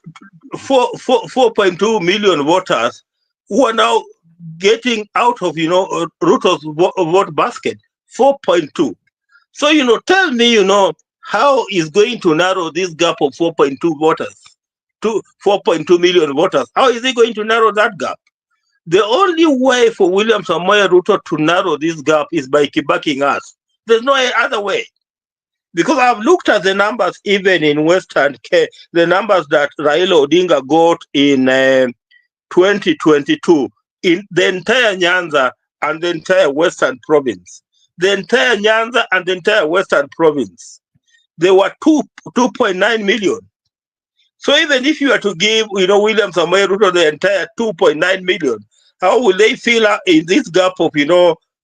4.2 million voters who are now getting out of, Ruto's vote basket, 4.2. So, tell me, how is going to narrow this gap of 4.2 voters to 4.2 million voters? How is he going to narrow that gap? The only way for William Samoei Ruto to narrow this gap is by backing us. There's no other way. Because I've looked at the numbers even in Western Kenya, the numbers that Raila Odinga got in 2022 in the entire Nyanza and the entire Western province. The entire Nyanza and the entire Western province. There were 2.9 million. So even if you were to give, William Samoei Ruto the entire 2.9 million, how will they feel in this gap of, of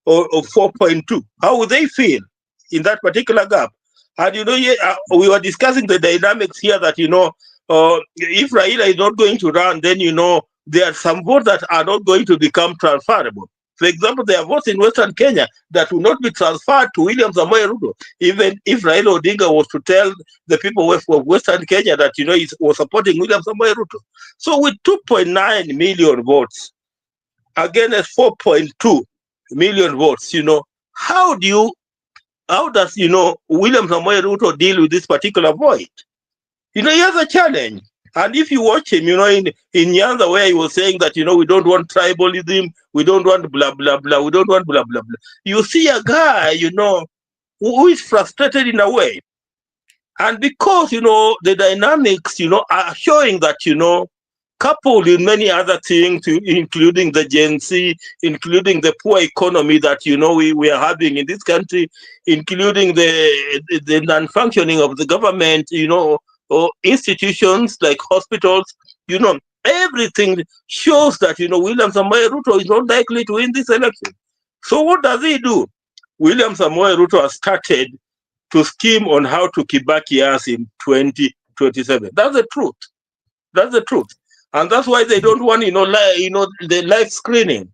4.2? How will they feel in that particular gap? And, we were discussing the dynamics here that, if Raila is not going to run, then, there are some votes that are not going to become transferable. For example, there are votes in Western Kenya that will not be transferred to William Samoei Ruto, even if Raila Odinga was to tell the people of Western Kenya that, he was supporting William Samoei Ruto. So with 2.9 million votes against 4.2 million votes, how does, William Samoei Ruto deal with this particular void? He has a challenge. And if you watch him, in Nyanza where he was saying that, we don't want tribalism, we don't want blah, blah, blah, we don't want blah, blah, blah. You see a guy, who is frustrated in a way. And because, the dynamics, are showing that, coupled with many other things, including the Gen Z, including the poor economy that, we are having in this country, including the non-functioning of the government, or institutions like hospitals, everything shows that, William Samoei Ruto is not likely to win this election. So what does he do? William Samoei Ruto has started to scheme on how to Kibaki us in 2027. That's the truth. That's the truth. And that's why they don't want, the live screening.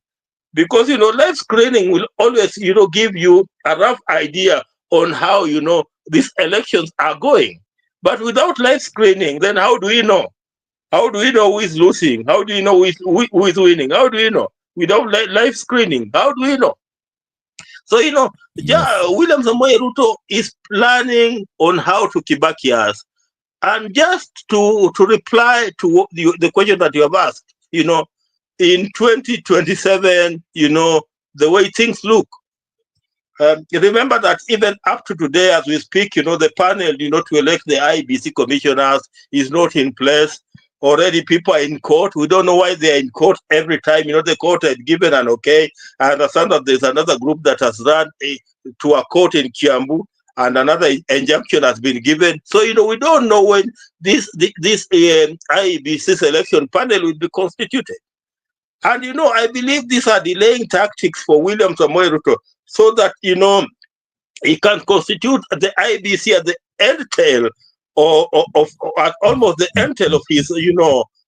Because, live screening will always, give you a rough idea on how, these elections are going. But without live screening, then how do we know? How do we know who is losing? How do we know who is winning? How do we know? Without live screening, how do we know? So, William Samoei Ruto is planning on how to Kibaki us. And just to reply to the question that you have asked, in 2027, the way things look, remember that even up to today, as we speak, the panel, to elect the IBC commissioners is not in place. Already people are in court. We don't know why they are in court every time. The court had given an okay. I understand that there's another group that has run to a court in Kiambu, and another injunction has been given. So, we don't know when this IBC selection panel will be constituted. And, I believe these are delaying tactics for William Samoei Ruto, so that, he can constitute the IBC at the end tail of almost the end tail of his,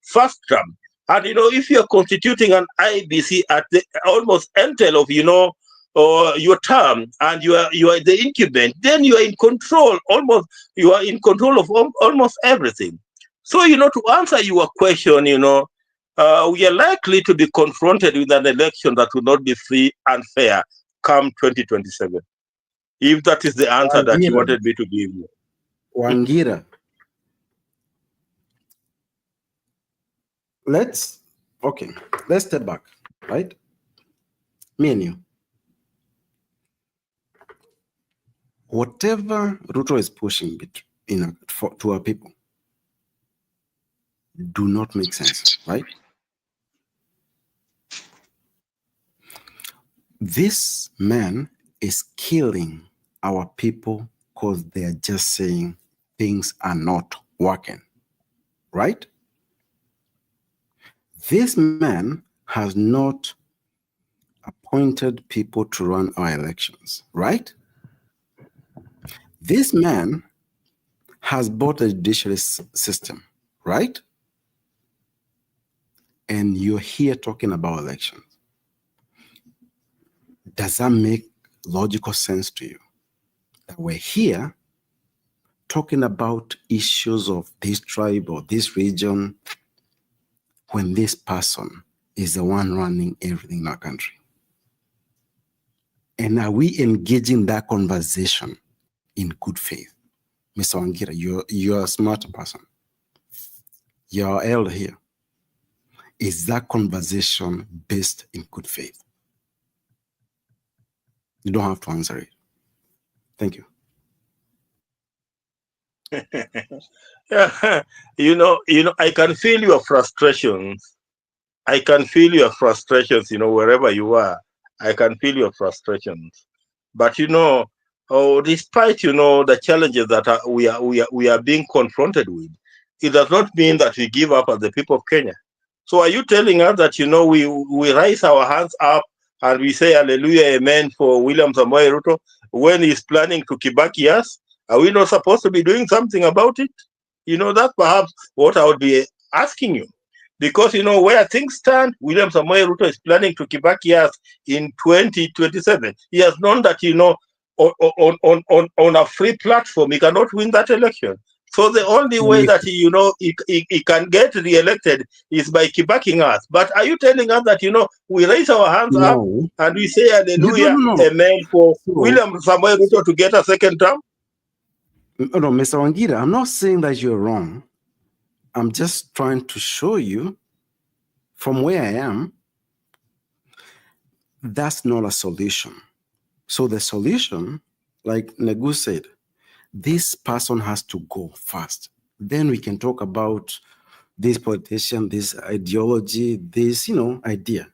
first term. And, if you're constituting an IBC at the almost end tail of, your term, and you are the incumbent, then you are in control, you are in control of almost everything. So, to answer your question, we are likely to be confronted with an election that will not be free and fair come 2027. If that is the answer that you wanted me to give you. Wangira, let's step back, right? Me and you. Whatever Ruto is pushing to our people do not make sense, right? This man is killing our people because they're just saying things are not working, right? This man has not appointed people to run our elections, right? This man has bought a judiciary system, right? And you're here talking about elections. Does that make logical sense to you? That we're here talking about issues of this tribe or this region when this person is the one running everything in our country. And are we engaging that conversation in good faith? Mr. Wangira, you're a smart person. You're elder here. Is that conversation based in good faith? You don't have to answer it. Thank you. Yeah, I can feel your frustrations. I can feel your frustrations, wherever you are. I can feel your frustrations. But despite the challenges that we are being confronted with, it does not mean that we give up as the people of Kenya. So are you telling us that we raise our hands up and we say hallelujah, amen for William Samoei Ruto when he's planning to Kibaki us? Are we not supposed to be doing something about it? That's perhaps what I would be asking you. Because, where things stand, William Samoei Ruto is planning to Kibaki us in 2027. He has known that, on a free platform, he cannot win that election. So the only way that he can get re-elected is by Kibaking us. But are you telling us that we raise our hands up and we say hallelujah, amen for William Samoei Ruto to get a second term? No, Mr. Wangira, I'm not saying that you're wrong. I'm just trying to show you from where I am, that's not a solution. So the solution, like Nagu said, this person has to go first. Then we can talk about this politician, this ideology, this, idea.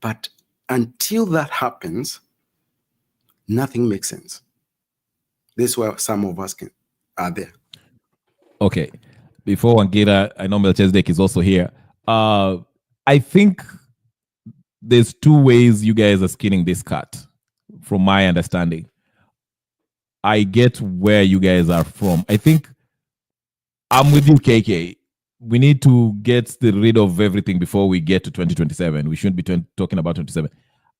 But until that happens, nothing makes sense. This is where some of us are there. Okay. Before Wangira, I know Melchizedek is also here. I think there's two ways you guys are skinning this cat, from my understanding. I get where you guys are from. I think I'm with you, KK. We need to get rid of everything before we get to 2027. We shouldn't be talking about 27.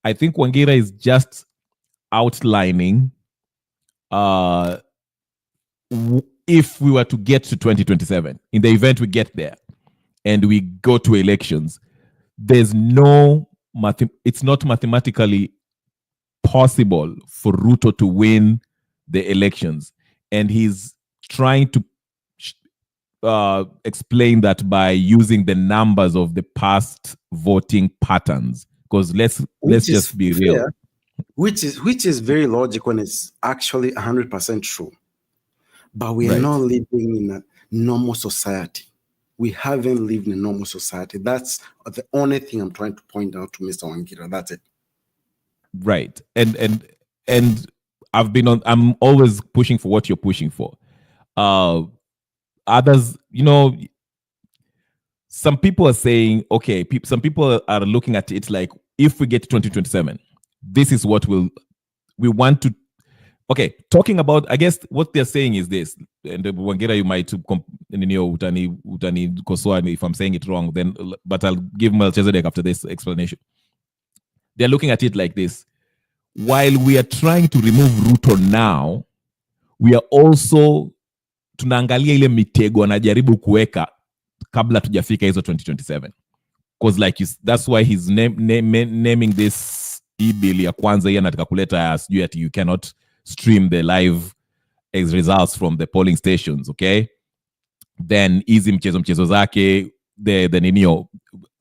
I think Wangira is just outlining if we were to get to 2027, in the event we get there and we go to elections, there's it's not mathematically possible for Ruto to win the elections. And he's trying to explain that by using the numbers of the past voting patterns. Because let's just be real. Which is very logical and it's actually 100% true. But we are not living in a normal society. We haven't lived in a normal society. That's the only thing I'm trying to point out to Mr. Wangira. That's it. Right. And I'm always pushing for what you're pushing for. Others, some people are saying, okay, some people are looking at it like, if we get to 2027, this is what we want to. Okay, talking about, I guess what they're saying is this, and Wangira, you might utani kosoa if I'm saying it wrong, then, but I'll give Melchizedek after this explanation. They're looking at it like this. While we are trying to remove Ruto now, we are also tunaangalia ile mitego anajaribu kuweka kabla tujafika hizo 2027. Because that's why he's naming this e-bill ya kwanza hii anataka kuleta sijui ati you cannot stream the live results from the polling stations, okay? Then hizi mchezo zake, the ninio.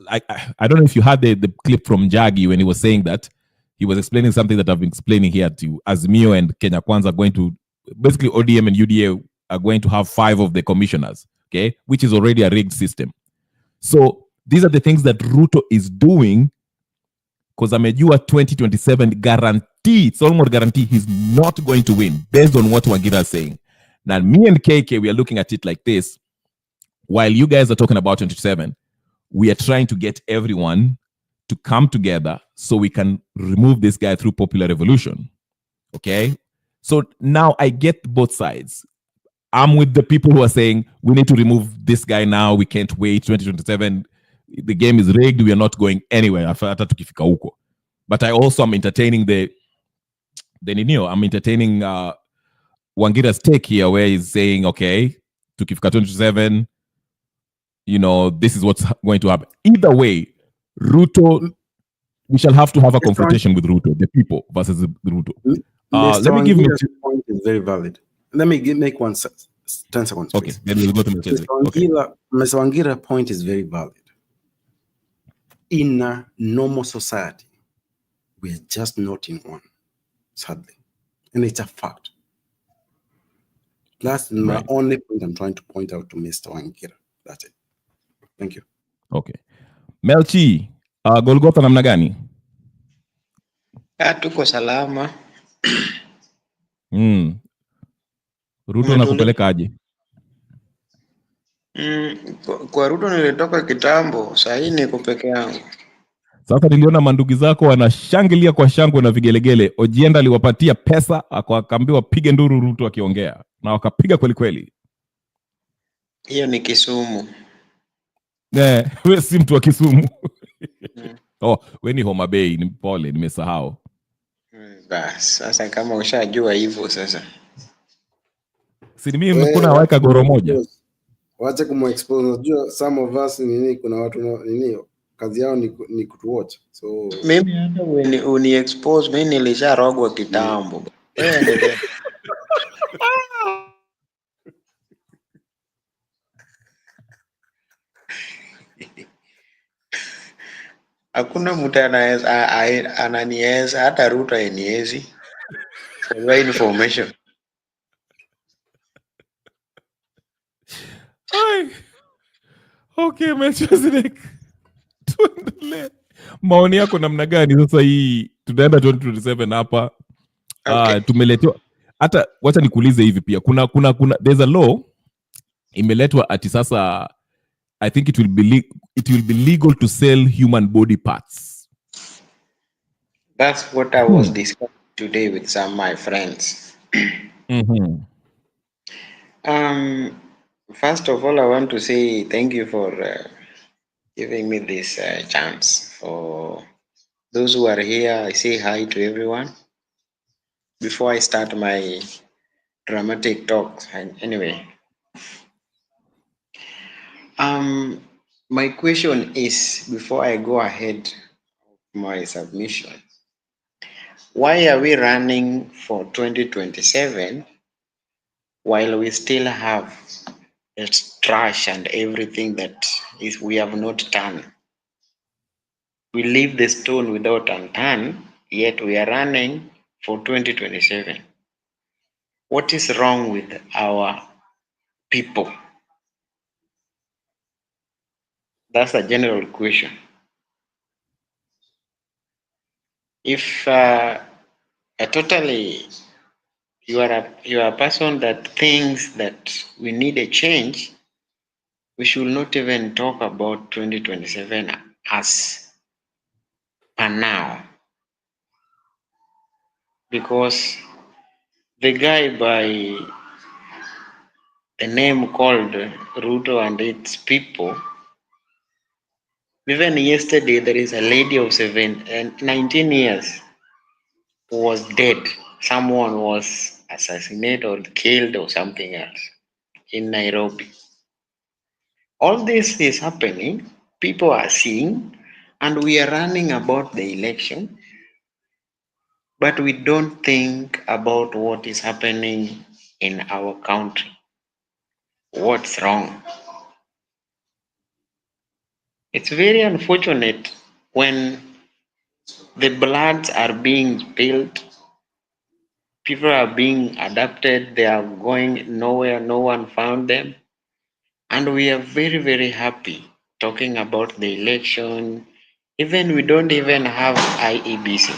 I don't know if you had the clip from Jagi when he was saying that. He was explaining something that I've been explaining here to Azimio and Kenya Kwanza are going to, basically ODM and UDA are going to have 5 of the commissioners, okay? Which is already a rigged system. So these are the things that Ruto is doing because amejua 2027 guarantee, it's almost guarantee he's not going to win based on what Wangira is saying. Now, me and KK, we are looking at it like this. While you guys are talking about 27, we are trying to get everyone to come together so we can remove this guy through popular revolution. Okay? So now I get both sides. I'm with the people who are saying we need to remove this guy now. We can't wait 2027. The game is rigged. We are not going anywhere. But I also am entertaining I'm entertaining Wangira's take here where he's saying, okay, tukifika 2027, this is what's going to happen. Either way, Ruto, we shall have to have a confrontation with Ruto, the people versus the Ruto. Mr. Let me give Wangira's point is very valid. Let me make 10 seconds, please. Okay, then we'll go to Mr. Mr. Wangira's point is very valid. In a normal society, we're just not in one, sadly. And it's a fact. That's my only point I'm trying to point out to Mr. Wangira. That's it. Thank you. Okay. Melchi, Golgotha namna gani? Tuko salama. Ruto nakupeleka aje? Kwa Ruto nilitoka kitambo, sahii niko peke yangu. Sasa niliona mandugu zako wanashangilia kwa shangwe na vigelegele. Ojienda aliwapatia pesa, akaambiwa pige nduru Ruto akiongea. Na wakapiga kweli kweli. Hiyo ni Kisumu. Wewe si mtu wa Kisumu. We ni Homa Bay, ni pole, nimesahau. Bas, sasa kama ushajua hivyo sasa. Si mimi nimekuna weka goro moja. Wacha kumexpose. Unajua some of us kuna watu kazi yao ni kutuwatch. So mimi hata uni expose mimi nilisharogwa kitambo. Endelea. Hakuna mtu ananieza hata Ruto eniezi. For information. Okay, Melchizedek. Tuendelee. Maoni yako namna gani sasa hii tunaenda 2027 hapa? Tumeletewa hata, wacha nikuulize hivi pia. Kuna there's a law imeletwa ati sasa I think it will be legal to sell human body parts. That's what I was discussing today with some of my friends. First of all, I want to say thank you for giving me this chance. For those who are here, I say hi to everyone. Before I start my dramatic talk, anyway. My question is, before I go ahead with my submission, why are we running for 2027 while we still have trash and everything that is we have not done? We leave the stone without unturned, yet we are running for 2027. What is wrong with our people? That's a general question. If you are a person that thinks that we need a change, we should not even talk about 2027 as per now. Because the guy by the name called Ruto and its people, even yesterday there is a lady of 19 years who was dead. Someone was assassinated or killed or something else in Nairobi. All this is happening, people are seeing, and we are running about the election, but we don't think about what is happening in our country. What's wrong? It's very unfortunate when the bloods are being spilled, people are being adopted, they are going nowhere, no one found them. And we are very, very happy talking about the election. Even we don't even have IEBC.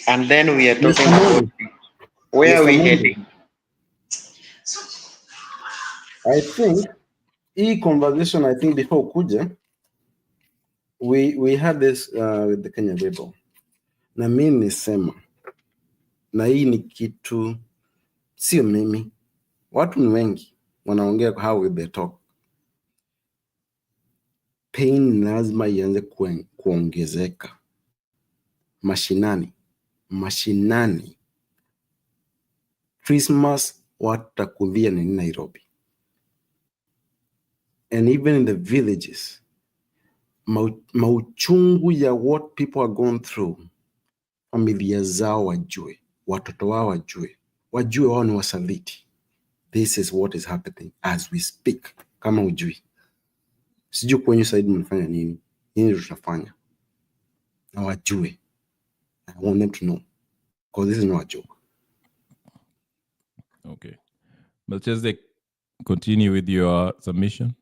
And then we are talking about where are we heading? I think conversation, I think before Kuja, we had this with the Kenya people. Na mimi nisema, na hii ni kitu sio mimi, watu ni wengi wanaongea how will they talk. Pain lazima ianze kuongezeka mashinani. Christmas watakulia ni Nairobi. and even in the villages, mauchungu ya what people are going through, familia zao wajue, watoto wao wajue wao ni wasaliti. This is what is happening as we speak. Kama ujui, sijui kwenye side mnafanya nini tutafanya na wajue. I want them to know, because this is not a joke. Okay, but just continue with your submission.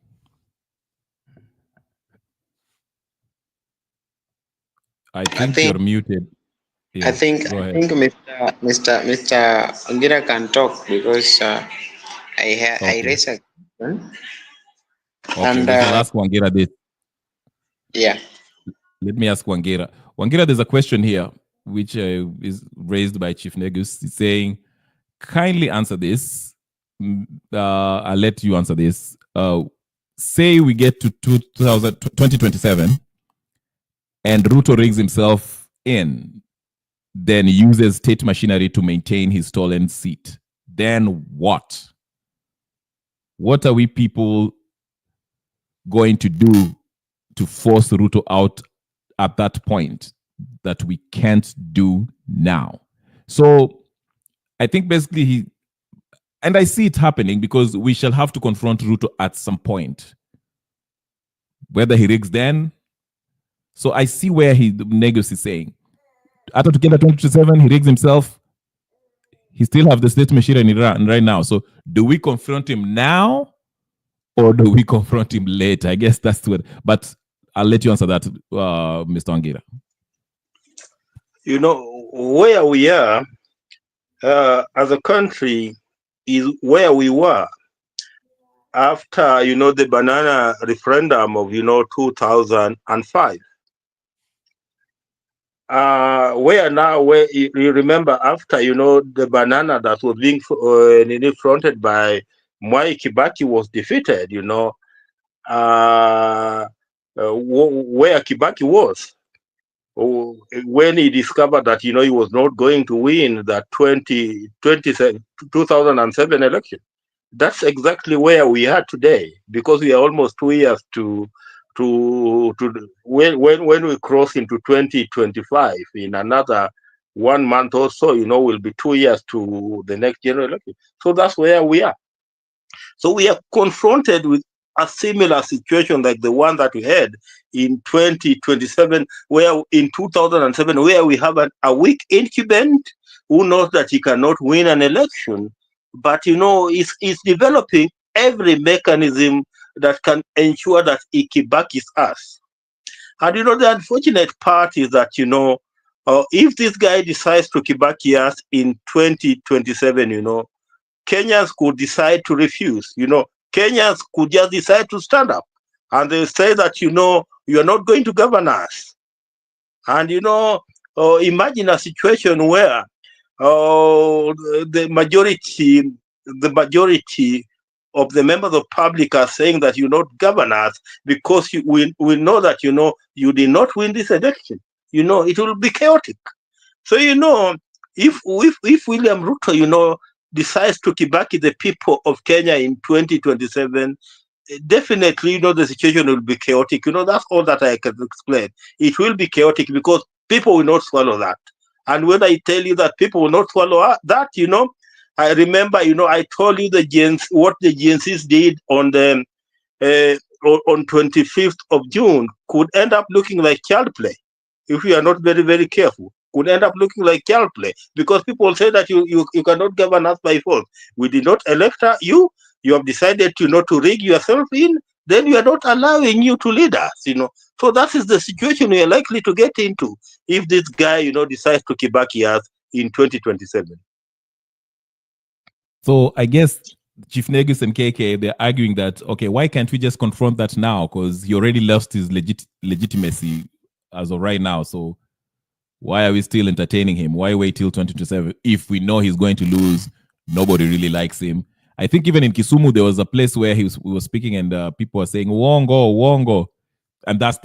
I think you're muted. Yes, I think Mr. Ogira can talk because I raised a question. Okay, we shall ask Wangira this. Yeah. Let me ask Wangira. Wangira, there's a question here which is raised by Chief Negus. He's saying, kindly answer this. I'll let you answer this. Say we get to 2027 and Ruto rigs himself in, then uses state machinery to maintain his stolen seat. Then what? What are we people going to do to force Ruto out at that point that we can't do now? So I think basically and I see it happening because we shall have to confront Ruto at some point, whether he rigs then. So I see where Negus is saying, after together 2027, he rigs himself. He still have the state machinery right now. So do we confront him now or do we confront him later? I guess that's what, but I'll let you answer that, Mr. Wangira. You know, where we are as a country is where we were after, the banana referendum of, 2005. Where now, where you remember after, the banana that was being fronted by Mwai Kibaki was defeated, where Kibaki was when he discovered that, he was not going to win that 2007 election. That's exactly where we are today, because we are almost 2 years to when we cross into 2025, in another 1 month or so, will be 2 years to the next general election. So that's where we are. So we are confronted with a similar situation like the one that we had in 2027, where in 2007, where we have a weak incumbent who knows that he cannot win an election, but is developing every mechanism that can ensure that he Kibaki's us. And the unfortunate part is that if this guy decides to Kibaki us in 2027, Kenyans could decide to refuse. Kenyans could just decide to stand up, and they say that you are not going to govern us. And imagine a situation where the majority of the members of public are saying that you not govern us because we know that you did not win this election. It will be chaotic. So if William Ruto decides to Kibaki the people of Kenya in 2027, definitely the situation will be chaotic. That's all that I can explain. It will be chaotic because people will not swallow that. And when I tell you that people will not swallow that, I remember, I told you what the GNCs did on the on 25th of June could end up looking like child play if we are not very, very careful. Could end up looking like child play because people say that you cannot govern us by force. We did not elect you. You have decided to rig yourself in. Then we are not allowing you to lead us. So that is the situation we are likely to get into if this guy decides to Kibaki us in 2027. So I guess Chief Negus and KK, they're arguing that, okay, why can't we just confront that now? Because he already lost his legitimacy as of right now. So why are we still entertaining him? Why wait till 2027 if we know he's going to lose? Nobody really likes him. I think even in Kisumu, there was a place where we was speaking and people were saying, Wongo. And that's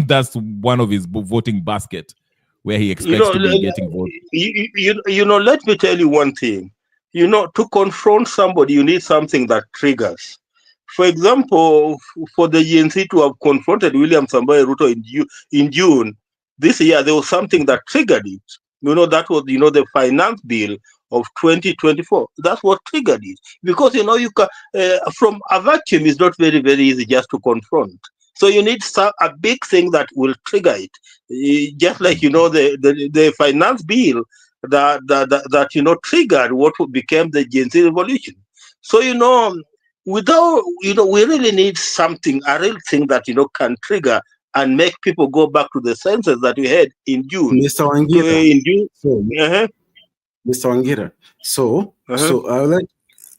that's one of his voting basket where he expects to be getting votes. Let me tell you one thing. To confront somebody, you need something that triggers. for example, for the GNC to have confronted William Samoei Ruto in June this year, there was something that triggered it. That was, the finance bill of 2024. That's what triggered it. Because, you can, from a vacuum, it's not very, very easy just to confront. So you need a big thing that will trigger it. Just like, the finance bill that triggered what became the Gen Z revolution. So, without, we really need something, a real thing that, can trigger and make people go back to the senses that we had in June. Mr. Wangira. In June. Mr. Wangira. So I'll let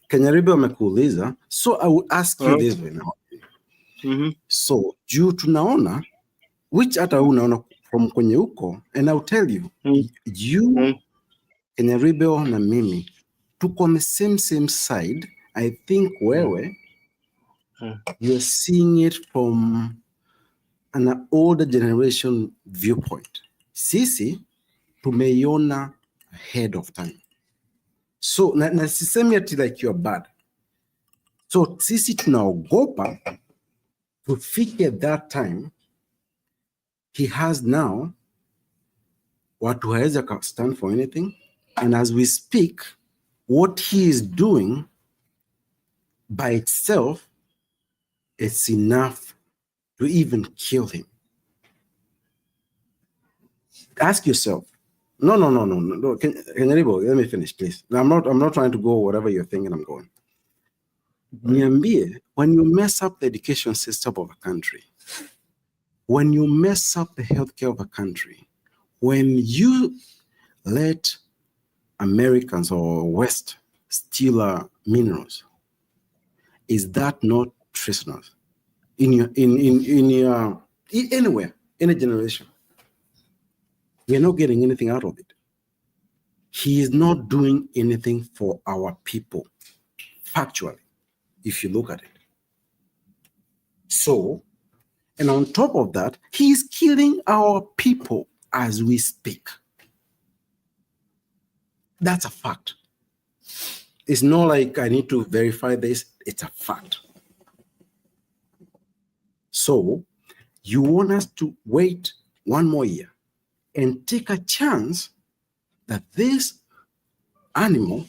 Kenyaribe amekuuliza. So I will ask you this way now. So juu tunaona, which hata unaona from kwenye uko, and I'll tell you, you, Kenyaribe na mimi, tuko on the same side. I think wewe, you're seeing it from an older generation viewpoint. Sisi, tumeiona ahead of time. So, na sisemi ati like you're bad. So, sisi tunaogopa tufike that time. He has now watu hawezi stand for anything. And as we speak, what he is doing by itself, it's enough to even kill him. Ask yourself. No. Let me finish, please. I'm not trying to go whatever you're thinking I'm going. Niambie, when you mess up the education system of a country, when you mess up the healthcare of a country, when you let Americans or West steal our minerals, is that not treasonous? Anywhere, in a generation, we're not getting anything out of it. He is not doing anything for our people, factually, if you look at it. So, and on top of that, he is killing our people as we speak. That's a fact. It's not like I need to verify this, it's a fact. So, you want us to wait one more year and take a chance that this animal,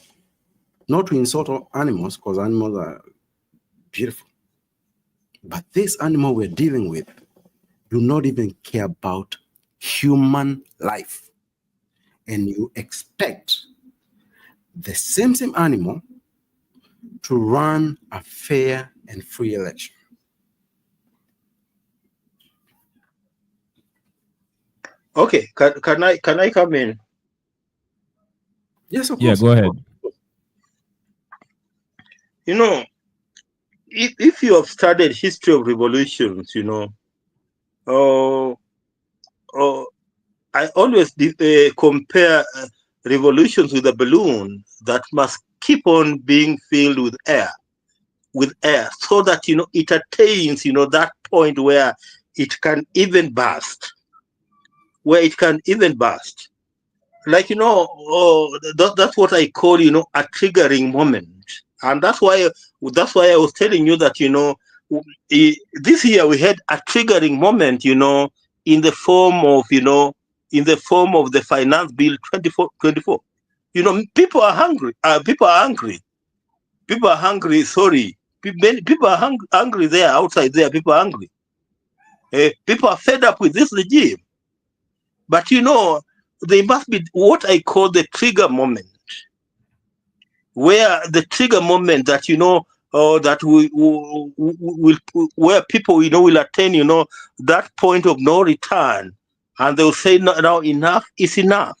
not to insult all animals, because animals are beautiful, but this animal we're dealing with do not even care about human life. And you expect the same animal to run a fair and free election. Okay, can I come in? Yes, of course. Yeah, go ahead. If you have studied history of revolutions, I always compare revolutions with a balloon that must keep on being filled with air, so that, it attains, that point where it can even burst. Like, that's what I call, a triggering moment. And that's why I was telling you that, this year we had a triggering moment, in the form of, the finance bill 2024. People are hungry. People are hungry. Sorry. People are hungry there, outside there. People are hungry. People are fed up with this regime. But, there must be what I call the trigger moment, where the trigger moment that, that where people, will attain, that point of no return. And they'll say, now enough is enough.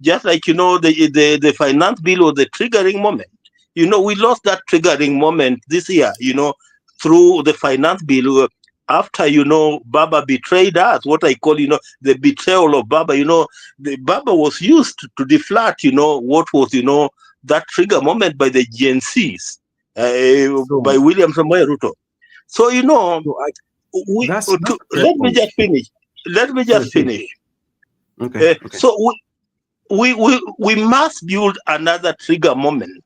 Just like, the finance bill was the triggering moment. We lost that triggering moment this year, through the finance bill. After, Baba betrayed us, what I call, the betrayal of Baba, the Baba was used to deflate, what was, that trigger moment by the GNCs, by William Samoei Ruto. So, let me just finish. Okay. So, we must build another trigger moment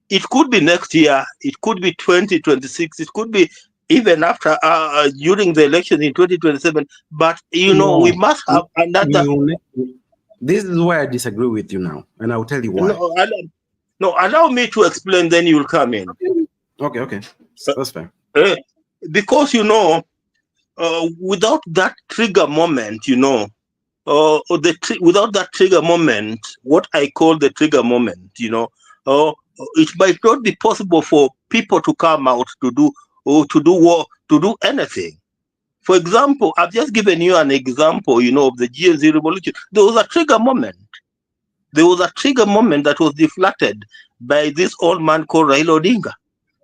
It could be next year. It could be 2026. It could be even after during the election in 2027. But we must have another. This is why I disagree with you now, and I'll tell you why. No, allow me to explain. Then you'll come in. Okay, that's fair. Because without that trigger moment, without that trigger moment, what I call the trigger moment, it might not be possible for people to come out to do anything. For example, I've just given you an example, of the GNZ revolution. There was a trigger moment. There was a trigger moment that was deflected by this old man called Raila Odinga.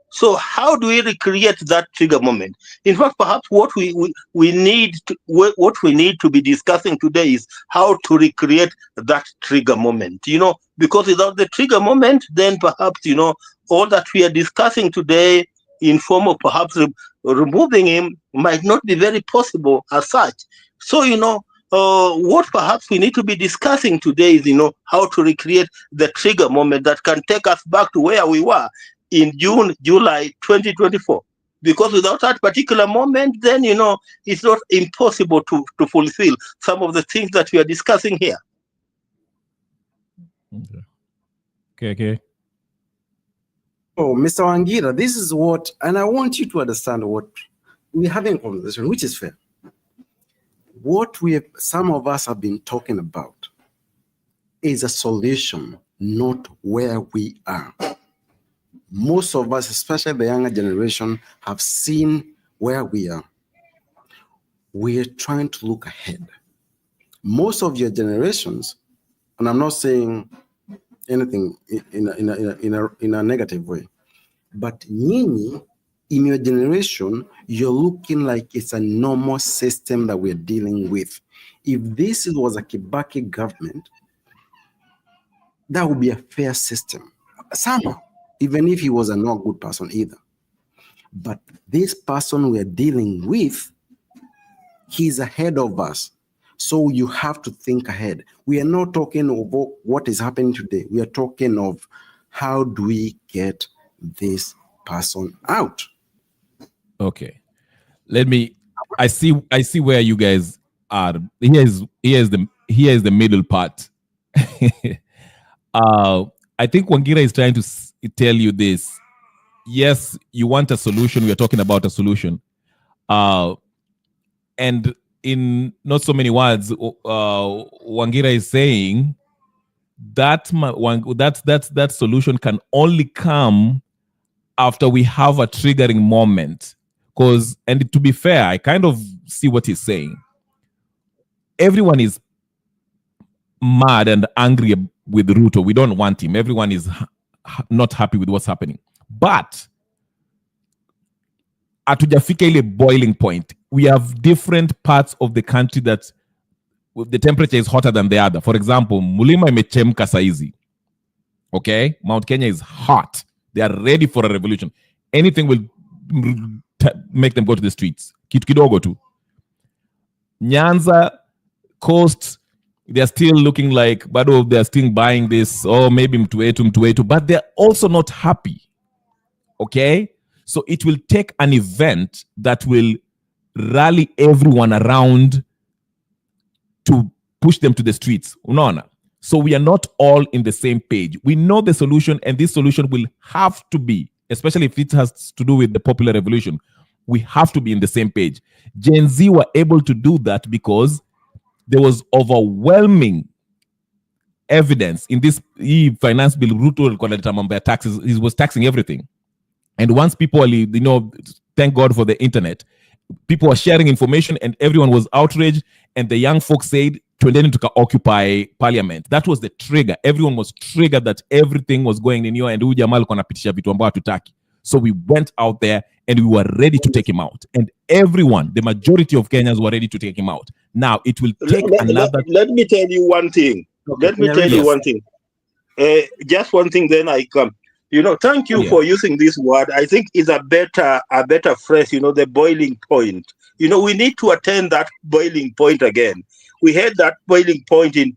So how do we recreate that trigger moment? In fact, perhaps what we need to be discussing today is how to recreate that trigger moment. Because without the trigger moment, then perhaps all that we are discussing today, in form of perhaps removing him, might not be very possible as such. So what perhaps we need to be discussing today is how to recreate the trigger moment that can take us back to where we were in July 2024. Because without that particular moment, then it's not impossible to fulfill some of the things that we are discussing here. Okay. Oh, Mr. Wangira, this is what, and I want you to understand what we're having a conversation, which is fair. What some of us have been talking about is a solution, not where we are. Most of us, especially the younger generation, have seen where we are. We're trying to look ahead. Most of your generations, and I'm not saying anything in a negative way, but Nini, in your generation, you're looking like it's a normal system that we're dealing with. If this was a Kibaki government, that would be a fair system. Somehow, even if he was a not good person either. But this person we're dealing with, he's ahead of us. So you have to think ahead. We are not talking about what is happening today. We are talking of how do we get this person out. Okay. I see where you guys are. Here's the middle part. I think Wangira is trying to tell you this. Yes, you want a solution. We are talking about a solution. And in not so many words, Wangira is saying that solution can only come after we have a triggering moment. And to be fair, I kind of see what he's saying. Everyone is mad and angry with Ruto. We don't want him. Everyone is not happy with what's happening. But hatujafika ile boiling point. We have different parts of the country that the temperature is hotter than the other. For example, Mulima imechemka saizi. Okay? Mount Kenya is hot. They are ready for a revolution. Anything will make them go to the streets. Kitu kidogo tu. Nyanza Coast, they are still looking like, bado they are still buying this, maybe mtuetu, but they're also not happy. Okay? So it will take an event that will rally everyone around to push them to the streets. Unaona? So we are not all in the same page. We know the solution, and this solution will have to be, especially if it has to do with the popular revolution, we have to be in the same page. Gen Z were able to do that because there was overwhelming evidence in this finance bill. Ruto taxes, he was taxing everything. And once people, thank God for the internet, people were sharing information and everyone was outraged. And the young folks said, to occupy parliament. That was the trigger. Everyone was triggered that everything was going in and ujamal konapitisha vitu ambao hatutaki. So we went out there and we were ready to take him out. And everyone, the majority of Kenyans were ready to take him out. Now it will take another. Let me tell you one thing. Okay. Let me tell you one thing. Just one thing, then I come. Thank you for using this word. I think it's a better phrase, the boiling point. We need to attend that boiling point again. We had that boiling point in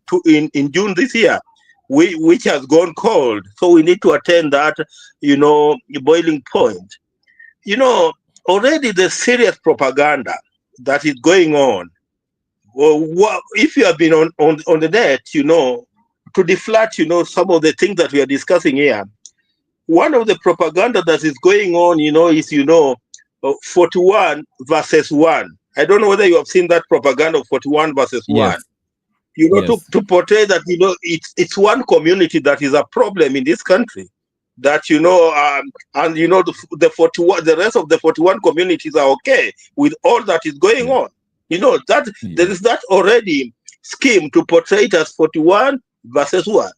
June this year. which has gone cold. So we need to attend that, boiling point. Already the serious propaganda that is going on. Well, if you have been on the net, to deflect, some of the things that we are discussing here, one of the propaganda that is going on, is, 41 versus 1. I don't know whether you have seen that propaganda of 41 versus 1. Yes. To portray that, it's one community that is a problem in this country. That, and, the 41, the rest of the 41 communities are okay with all that is going on. That there is that already scheme to portray it as 41 versus 1.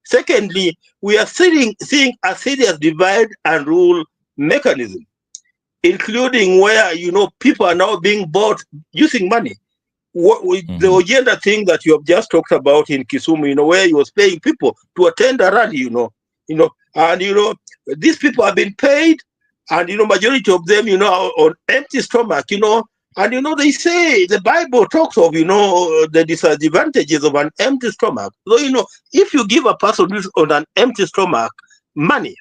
Secondly, we are seeing a serious divide and rule mechanism, including where, people are now being bought using money. The agenda thing that you have just talked about in Kisumu, where you was paying people to attend a rally, and these people have been paid, and majority of them, on empty stomach, and they say the Bible talks of the disadvantages of an empty stomach. So if you give a person who's on an empty stomach money,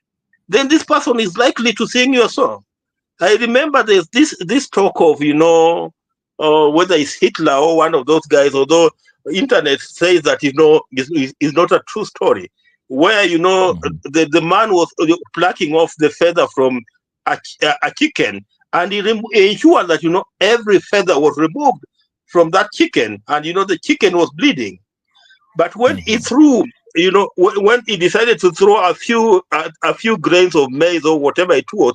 then this person is likely to sing your song. I remember there's this talk of whether it's Hitler or one of those guys, although internet says that is not a true story, where the man was plucking off the feather from a chicken, and he ensured that every feather was removed from that chicken, and the chicken was bleeding. But when he threw, when he decided to throw a few grains of maize or whatever it was,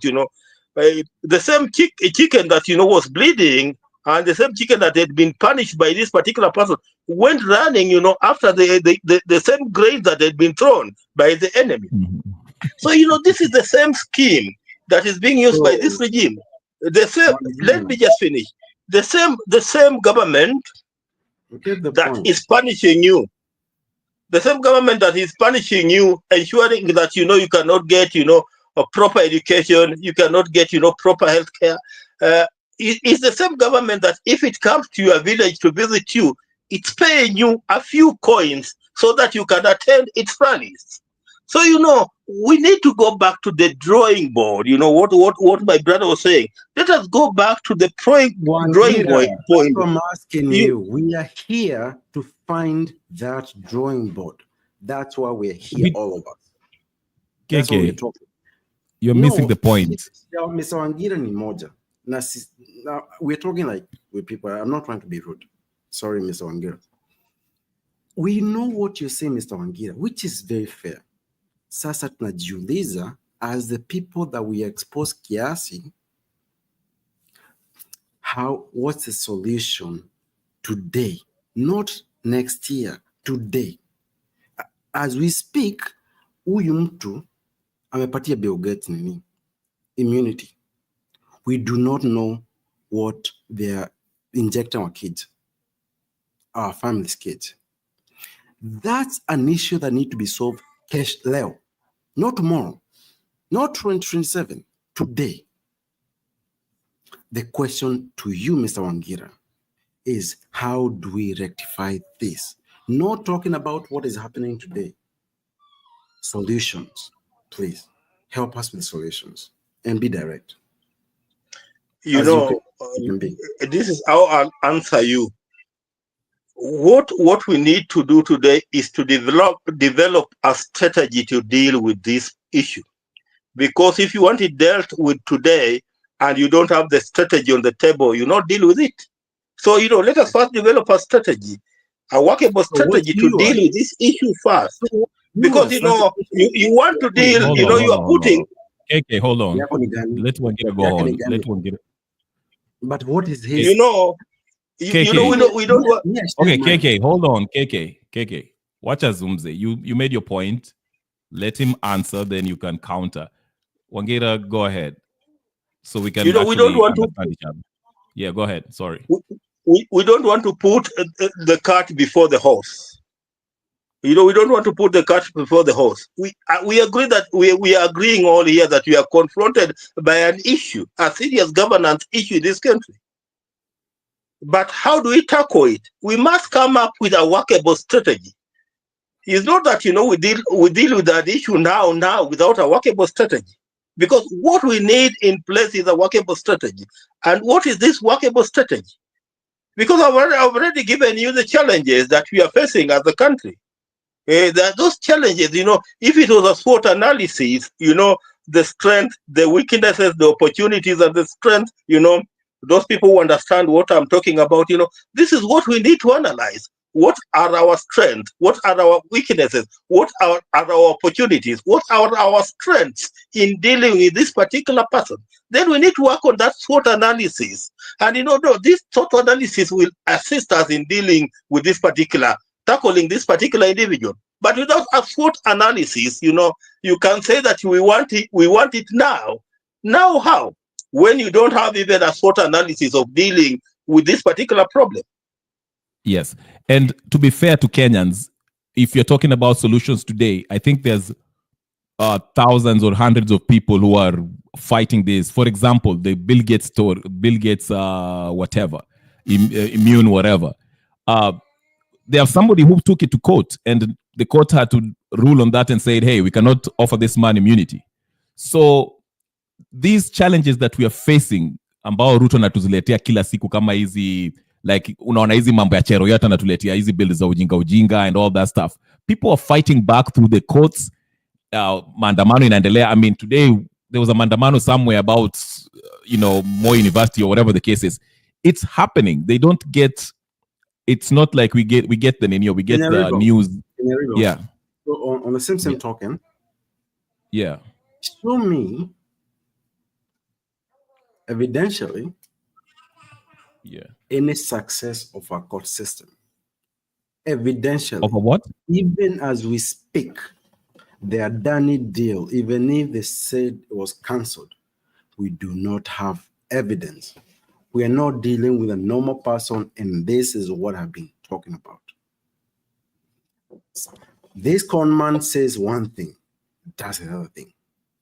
the same chicken that was bleeding, and the same chicken that had been punished by this particular person went running, after the same grains that had been thrown by the enemy. So this is the same scheme that is being used by this regime. The same. Let me just finish. The same government that is punishing you. The same government that is punishing you, ensuring that you cannot get a proper education, you cannot get proper health care. It's the same government that if it comes to your village to visit you, it's paying you a few coins so that you can attend its rallies. So we need to go back to the drawing board. What my brother was saying. Let us go back to the drawing point. I'm asking you. We are here to find that drawing board. That's why we're here, all of us. That's what we're talking. You're missing the point. Mr. Wangira ni moja. Now we're talking like with people. I'm not trying to be rude. Sorry, Mr. Wangira. We know what you're saying, Mr. Wangira, which is very fair. Sasa tunajiuliza, as the people that we expose kiasi, what's the solution today? Not next year, today. As we speak, huyu mtu amepatia Bill Gates nini? Immunity. We do not know what they are injecting our kids, our family's kids. That's an issue that needs to be solved leo, not tomorrow, not 2027, today. The question to you, Mr. Wangira, is how do we rectify this? Not talking about what is happening today. Solutions, please. Help us with solutions and be direct. This is how I'll answer you. What we need to do today is to develop a strategy to deal with this issue. Because if you want it dealt with today and you don't have the strategy on the table, you not deal with it. So, let us first develop a strategy, a workable strategy to deal with this issue first. Because, you want to deal, you are putting... Okay, hold on. Let one get go on. Let one get. But what is his? We don't want... Okay, KK, hold on. KK. Watch as Zumze. You made your point. Let him answer, then you can counter. Wangera, go ahead. So we can we don't want to understand each other. Yeah, go ahead. Sorry. We don't want to put the cart before the horse. We don't want to put the cart before the horse. We agree that we are agreeing all here that we are confronted by an issue, a serious governance issue in this country. But how do we tackle it? We must come up with a workable strategy. It's not that, we deal with that issue now without a workable strategy. Because what we need in place is a workable strategy. And what is this workable strategy? Because I've already given you the challenges that we are facing as a country. Those challenges, if it was a SWOT analysis, the strength, the weaknesses, the opportunities, and the strength, those people who understand what I'm talking about, this is what we need to analyze. What are our strengths? What are our weaknesses? What are our opportunities? What are our strengths in dealing with this particular person? Then we need to work on that SWOT analysis. And this SWOT analysis will assist us in dealing with tackling this particular individual. But without a SWOT analysis, you can say that we want it now. Now how? When you don't have even a SWOT analysis of dealing with this particular problem. Yes. And to be fair to Kenyans, if you're talking about solutions today, I think there's thousands or hundreds of people who are fighting this. For example, the Bill Gates whatever, immune whatever. They have somebody who took it to court, and the court had to rule on that and said, hey, we cannot offer this man immunity. So these challenges that we are facing, ambao Ruto natuziletea kila siku kama hizi, like unaona hizi mambo ya chero yote anatuletea hizi bills za ujinga and all that stuff. People are fighting back through the courts. Maandamano inaendelea. I mean, today there was a maandamano somewhere about, Moi University or whatever the case is. It's happening. They don't get. It's not like we get the news. Yeah. So on the same token. Yeah. Show me evidentially. Yeah. Any success of our court system. Evidentially. Of a what? Even as we speak, the Adani deal, even if they said it was cancelled, we do not have evidence. We are not dealing with a normal person, and this is what I've been talking about. This con man says one thing, does another thing.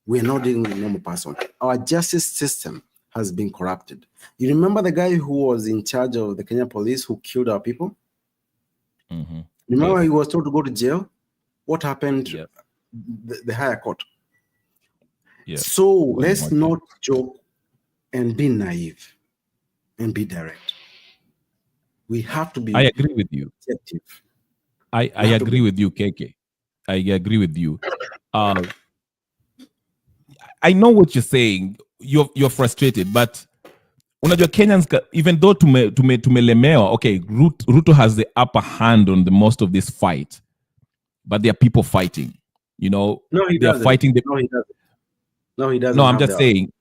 We are not dealing with a normal person. Our justice system has been corrupted. You remember the guy who was in charge of the Kenya police who killed our people? Mm-hmm. Remember, he was told to go to jail? What happened? Yes. The higher court. Yes. So let's not joke and be naive and be direct. We have to be. I agree with you. Objective. I agree with you, KK. I agree with you. I know what you're saying. You're frustrated, but unajua Kenyans, even though tumelemewa, okay, Ruto has the upper hand on the most of this fight, but there are people fighting. No, he they doesn't. Are fighting. No, he doesn't. No, I'm just saying.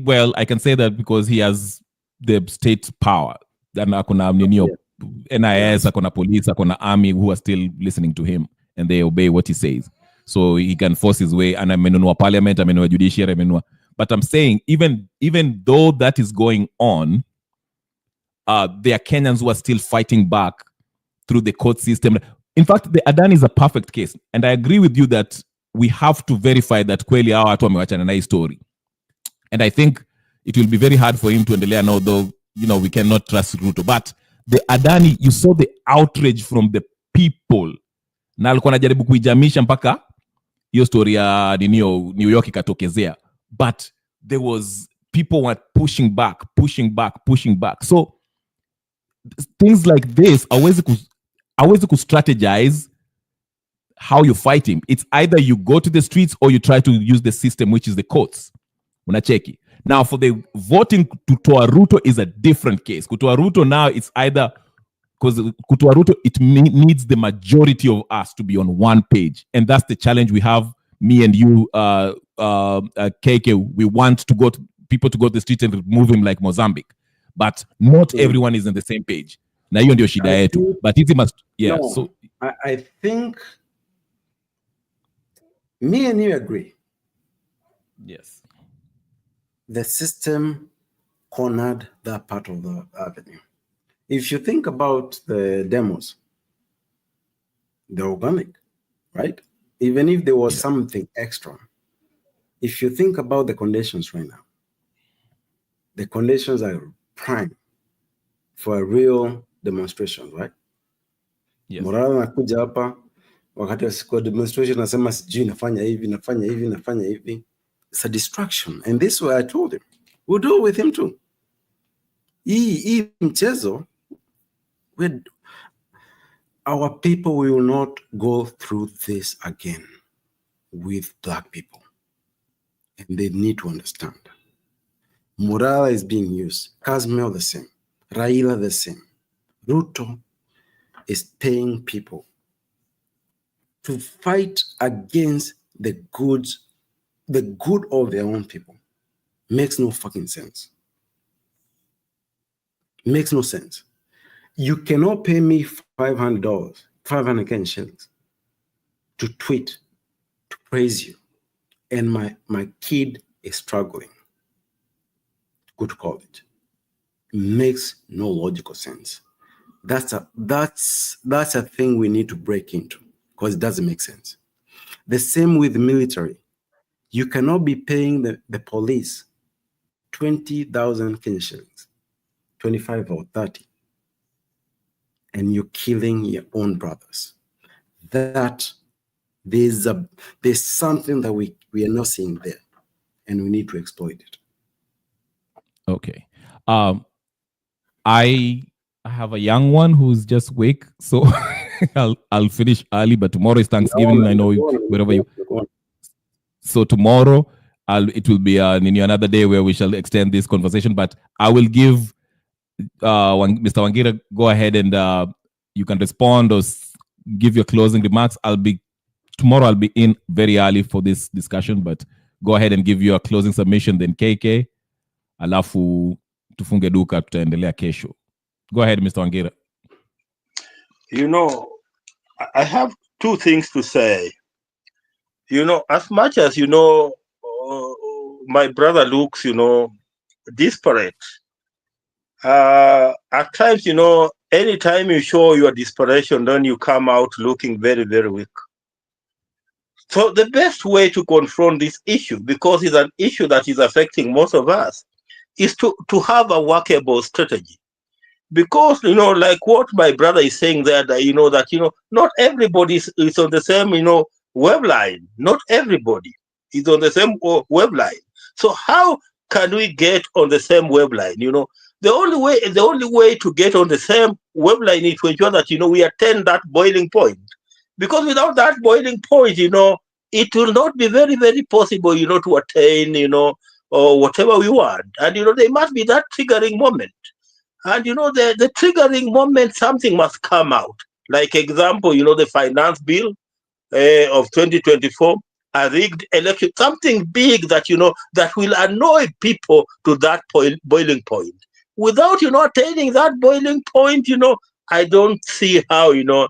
Well, I can say that because he has the state power. Then akona NIS, akona police, akona army who are still listening to him and they obey what he says. So he can force his way. And amenunua parliament, amenunua judiciary, amenunua. But I'm saying, even though that is going on, there are Kenyans who are still fighting back through the court system. In fact, the Adani is a perfect case. And I agree with you that we have to verify that kweli hawa watu wamewachana na hii story. And I think it will be very hard for him to endelea now, though, we cannot trust Ruto. But the Adani, you saw the outrage from the people. Na alikuwa anajaribu kuijamisha mpaka hiyo story ya New York ikatokezea. But there was, people were pushing back. So things like this, hawezi strategize how you fight him. It's either you go to the streets or you try to use the system, which is the courts. Unacheki. Now, for the voting to Toa Ruto is a different case. Kutoa Ruto now, it's either, because Kutoa Ruto, it needs the majority of us to be on one page. And that's the challenge we have, me and you, KK. We want people to go to the street and remove him like Mozambique. But not everyone is on the same page. Na hiyo ndio shida yetu. But it must, yeah. No, so I think me and you agree. Yes. The system cornered that part of the avenue. If you think about the demos, they're organic, right? Even if there was something extra. If you think about the conditions right now, the conditions are prime for a real demonstration, right? Yes. Morale nakuja hapa, wakati wa demonstration nasema sijui nafanya hivi. It's a distraction, and this is what I told him. We'll do it with him too. Hii mchezo, our people will not go through this again with black people, and they need to understand. Morale is being used. Kazmel the same. Raila the same. Ruto is paying people to fight against the good of their own people. Makes no fucking sense. Makes no sense. You cannot pay me $500, 500 Kenyan shillings to tweet, to praise you, and my kid is struggling. Good college. Makes no logical sense. That's a thing we need to break into, because it doesn't make sense. The same with the military. You cannot be paying the police 20,000 Kenyan shillings, 25 or 30, and you're killing your own brothers. That there's something that we are not seeing there, and we need to exploit it. Okay. I have a young one who's just awake, so I'll finish early. But tomorrow is Thanksgiving. I know wherever you. So tomorrow, it will be another day where we shall extend this conversation. But I will give Mr. Wangira go ahead and you can respond or give your closing remarks. Tomorrow I'll be in very early for this discussion, but go ahead and give your closing submission. Then KK, alafu tufunge duka, tutaendelea kesho. Go ahead, Mr. Wangira. You know, I have two things to say. You know, as much as, you know, my brother looks, you know, disparate. At times, you know, anytime you show your desperation, then you come out looking very, very weak. So the best way to confront this issue, because it's an issue that is affecting most of us, is to have a workable strategy. Because, you know, like what my brother is saying there, that, you know, not everybody is on the same, you know, web line. Not everybody is on the same web line. So how can we get on the same web line? You know, the only way to get on the same web line is to ensure that, you know, we attain that boiling point. Because without that boiling point, you know, it will not be very, very possible, you know, to attain, you know, or whatever we want. And, you know, there must be that triggering moment. And, you know, the triggering moment, something must come out. Like example, you know, the finance bill of 2024, a rigged election, something big that, you know, that will annoy people to that boiling point. Without, you know, attaining that boiling point, you know, I don't see how, you know,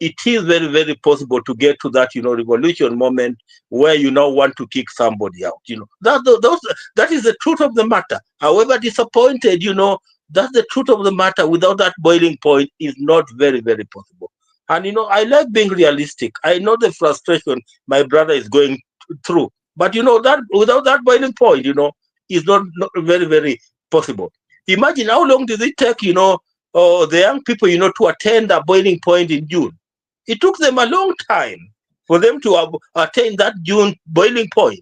it is very, very possible to get to that, you know, revolution moment where you now want to kick somebody out. You know, that is the truth of the matter. However disappointed, you know, that's the truth of the matter. Without that boiling point is not very, very possible. And, you know, I like being realistic. I know the frustration my brother is going through. But, you know, that without that boiling point, you know, is not very, very possible. Imagine how long did it take, you know, the young people, you know, to attain that boiling point in June. It took them a long time for them to attain that June boiling point.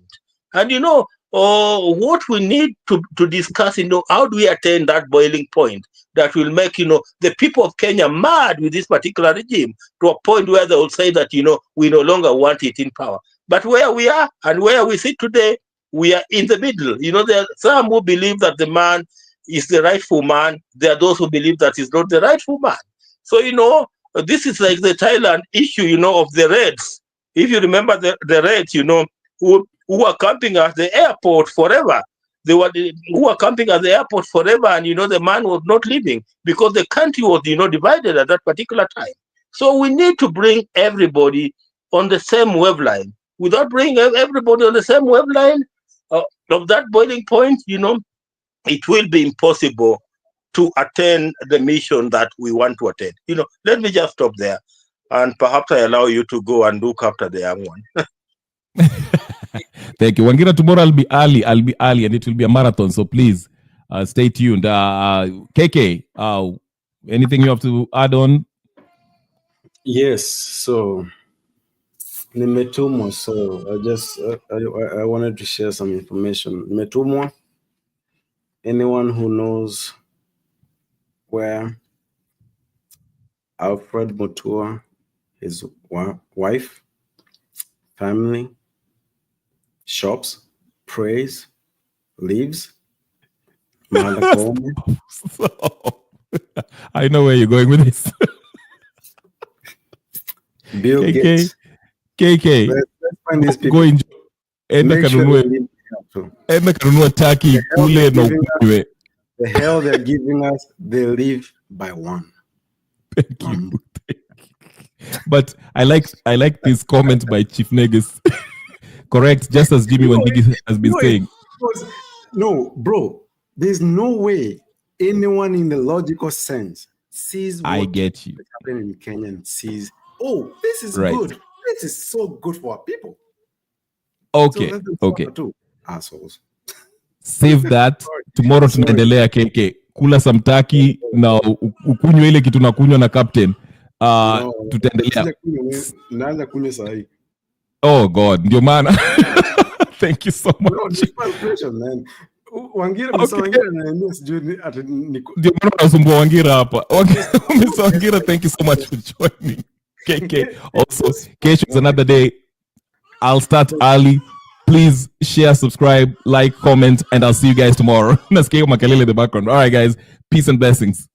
And, you know, what we need to discuss, you know, how do we attain that boiling point that will make, you know, the people of Kenya mad with this particular regime to a point where they will say that, you know, we no longer want it in power. But where we are and where we sit today, we are in the middle. You know, there are some who believe that the man is the rightful man. There are those who believe that he's not the rightful man. So, you know, this is like the Thailand issue, you know, of the Reds. If you remember the Reds, you know, who were camping at the airport forever. Who were camping at the airport forever, and, you know, the man was not leaving because the country was, you know, divided at that particular time. So we need to bring everybody on the same wavelength. Without bringing everybody on the same wavelength of that boiling point, you know, it will be impossible to attain the mission that we want to attain. You know, let me just stop there, and perhaps I allow you to go and look after the young one. Thank you. Wangira, tomorrow I'll be early, and it will be a marathon. So please stay tuned. KK, anything you have to add on? Yes. So Nimetumwa, so I wanted to share some information. Nimetumwa. Anyone who knows where Alfred Mutua, his wife, family, shops, prays, lives, So, I know where you're going with this. Bill KK, Gates. KK, Let's find these people. go enjoy. Enda Make sure kanunue, they live here. enda kanunue taki kule na ukunywe. The hell they're giving us, they live by one. Thank you. But I like this comment by Chief Negus. Correct, just as Jimmy Wanjigi has been saying. No, bro, there's no way anyone in the logical sense sees what I get you. is happening in Kenya and sees, oh, this is Right. good. This is so good for our people. Okay, So okay. too, assholes. Save that. Tomorrow tunaendelea KK. Kula samtaki na ukunywe ile kitu nakunywa na captain. Tutaendelea. Naanza kunywa sahi. Oh God, ndio maana. Thank you so much. No, just my pressure, man. Wangira Wangira na sijui ati ndio maana nasumbua Wangira hapa. Wangira, thank you so much for joining. KK. Also, kesho is another day. I'll start early. Please share, subscribe, like, comment, and I'll see you guys tomorrow. Nasikia makelele in the background. All right, guys. Peace and blessings.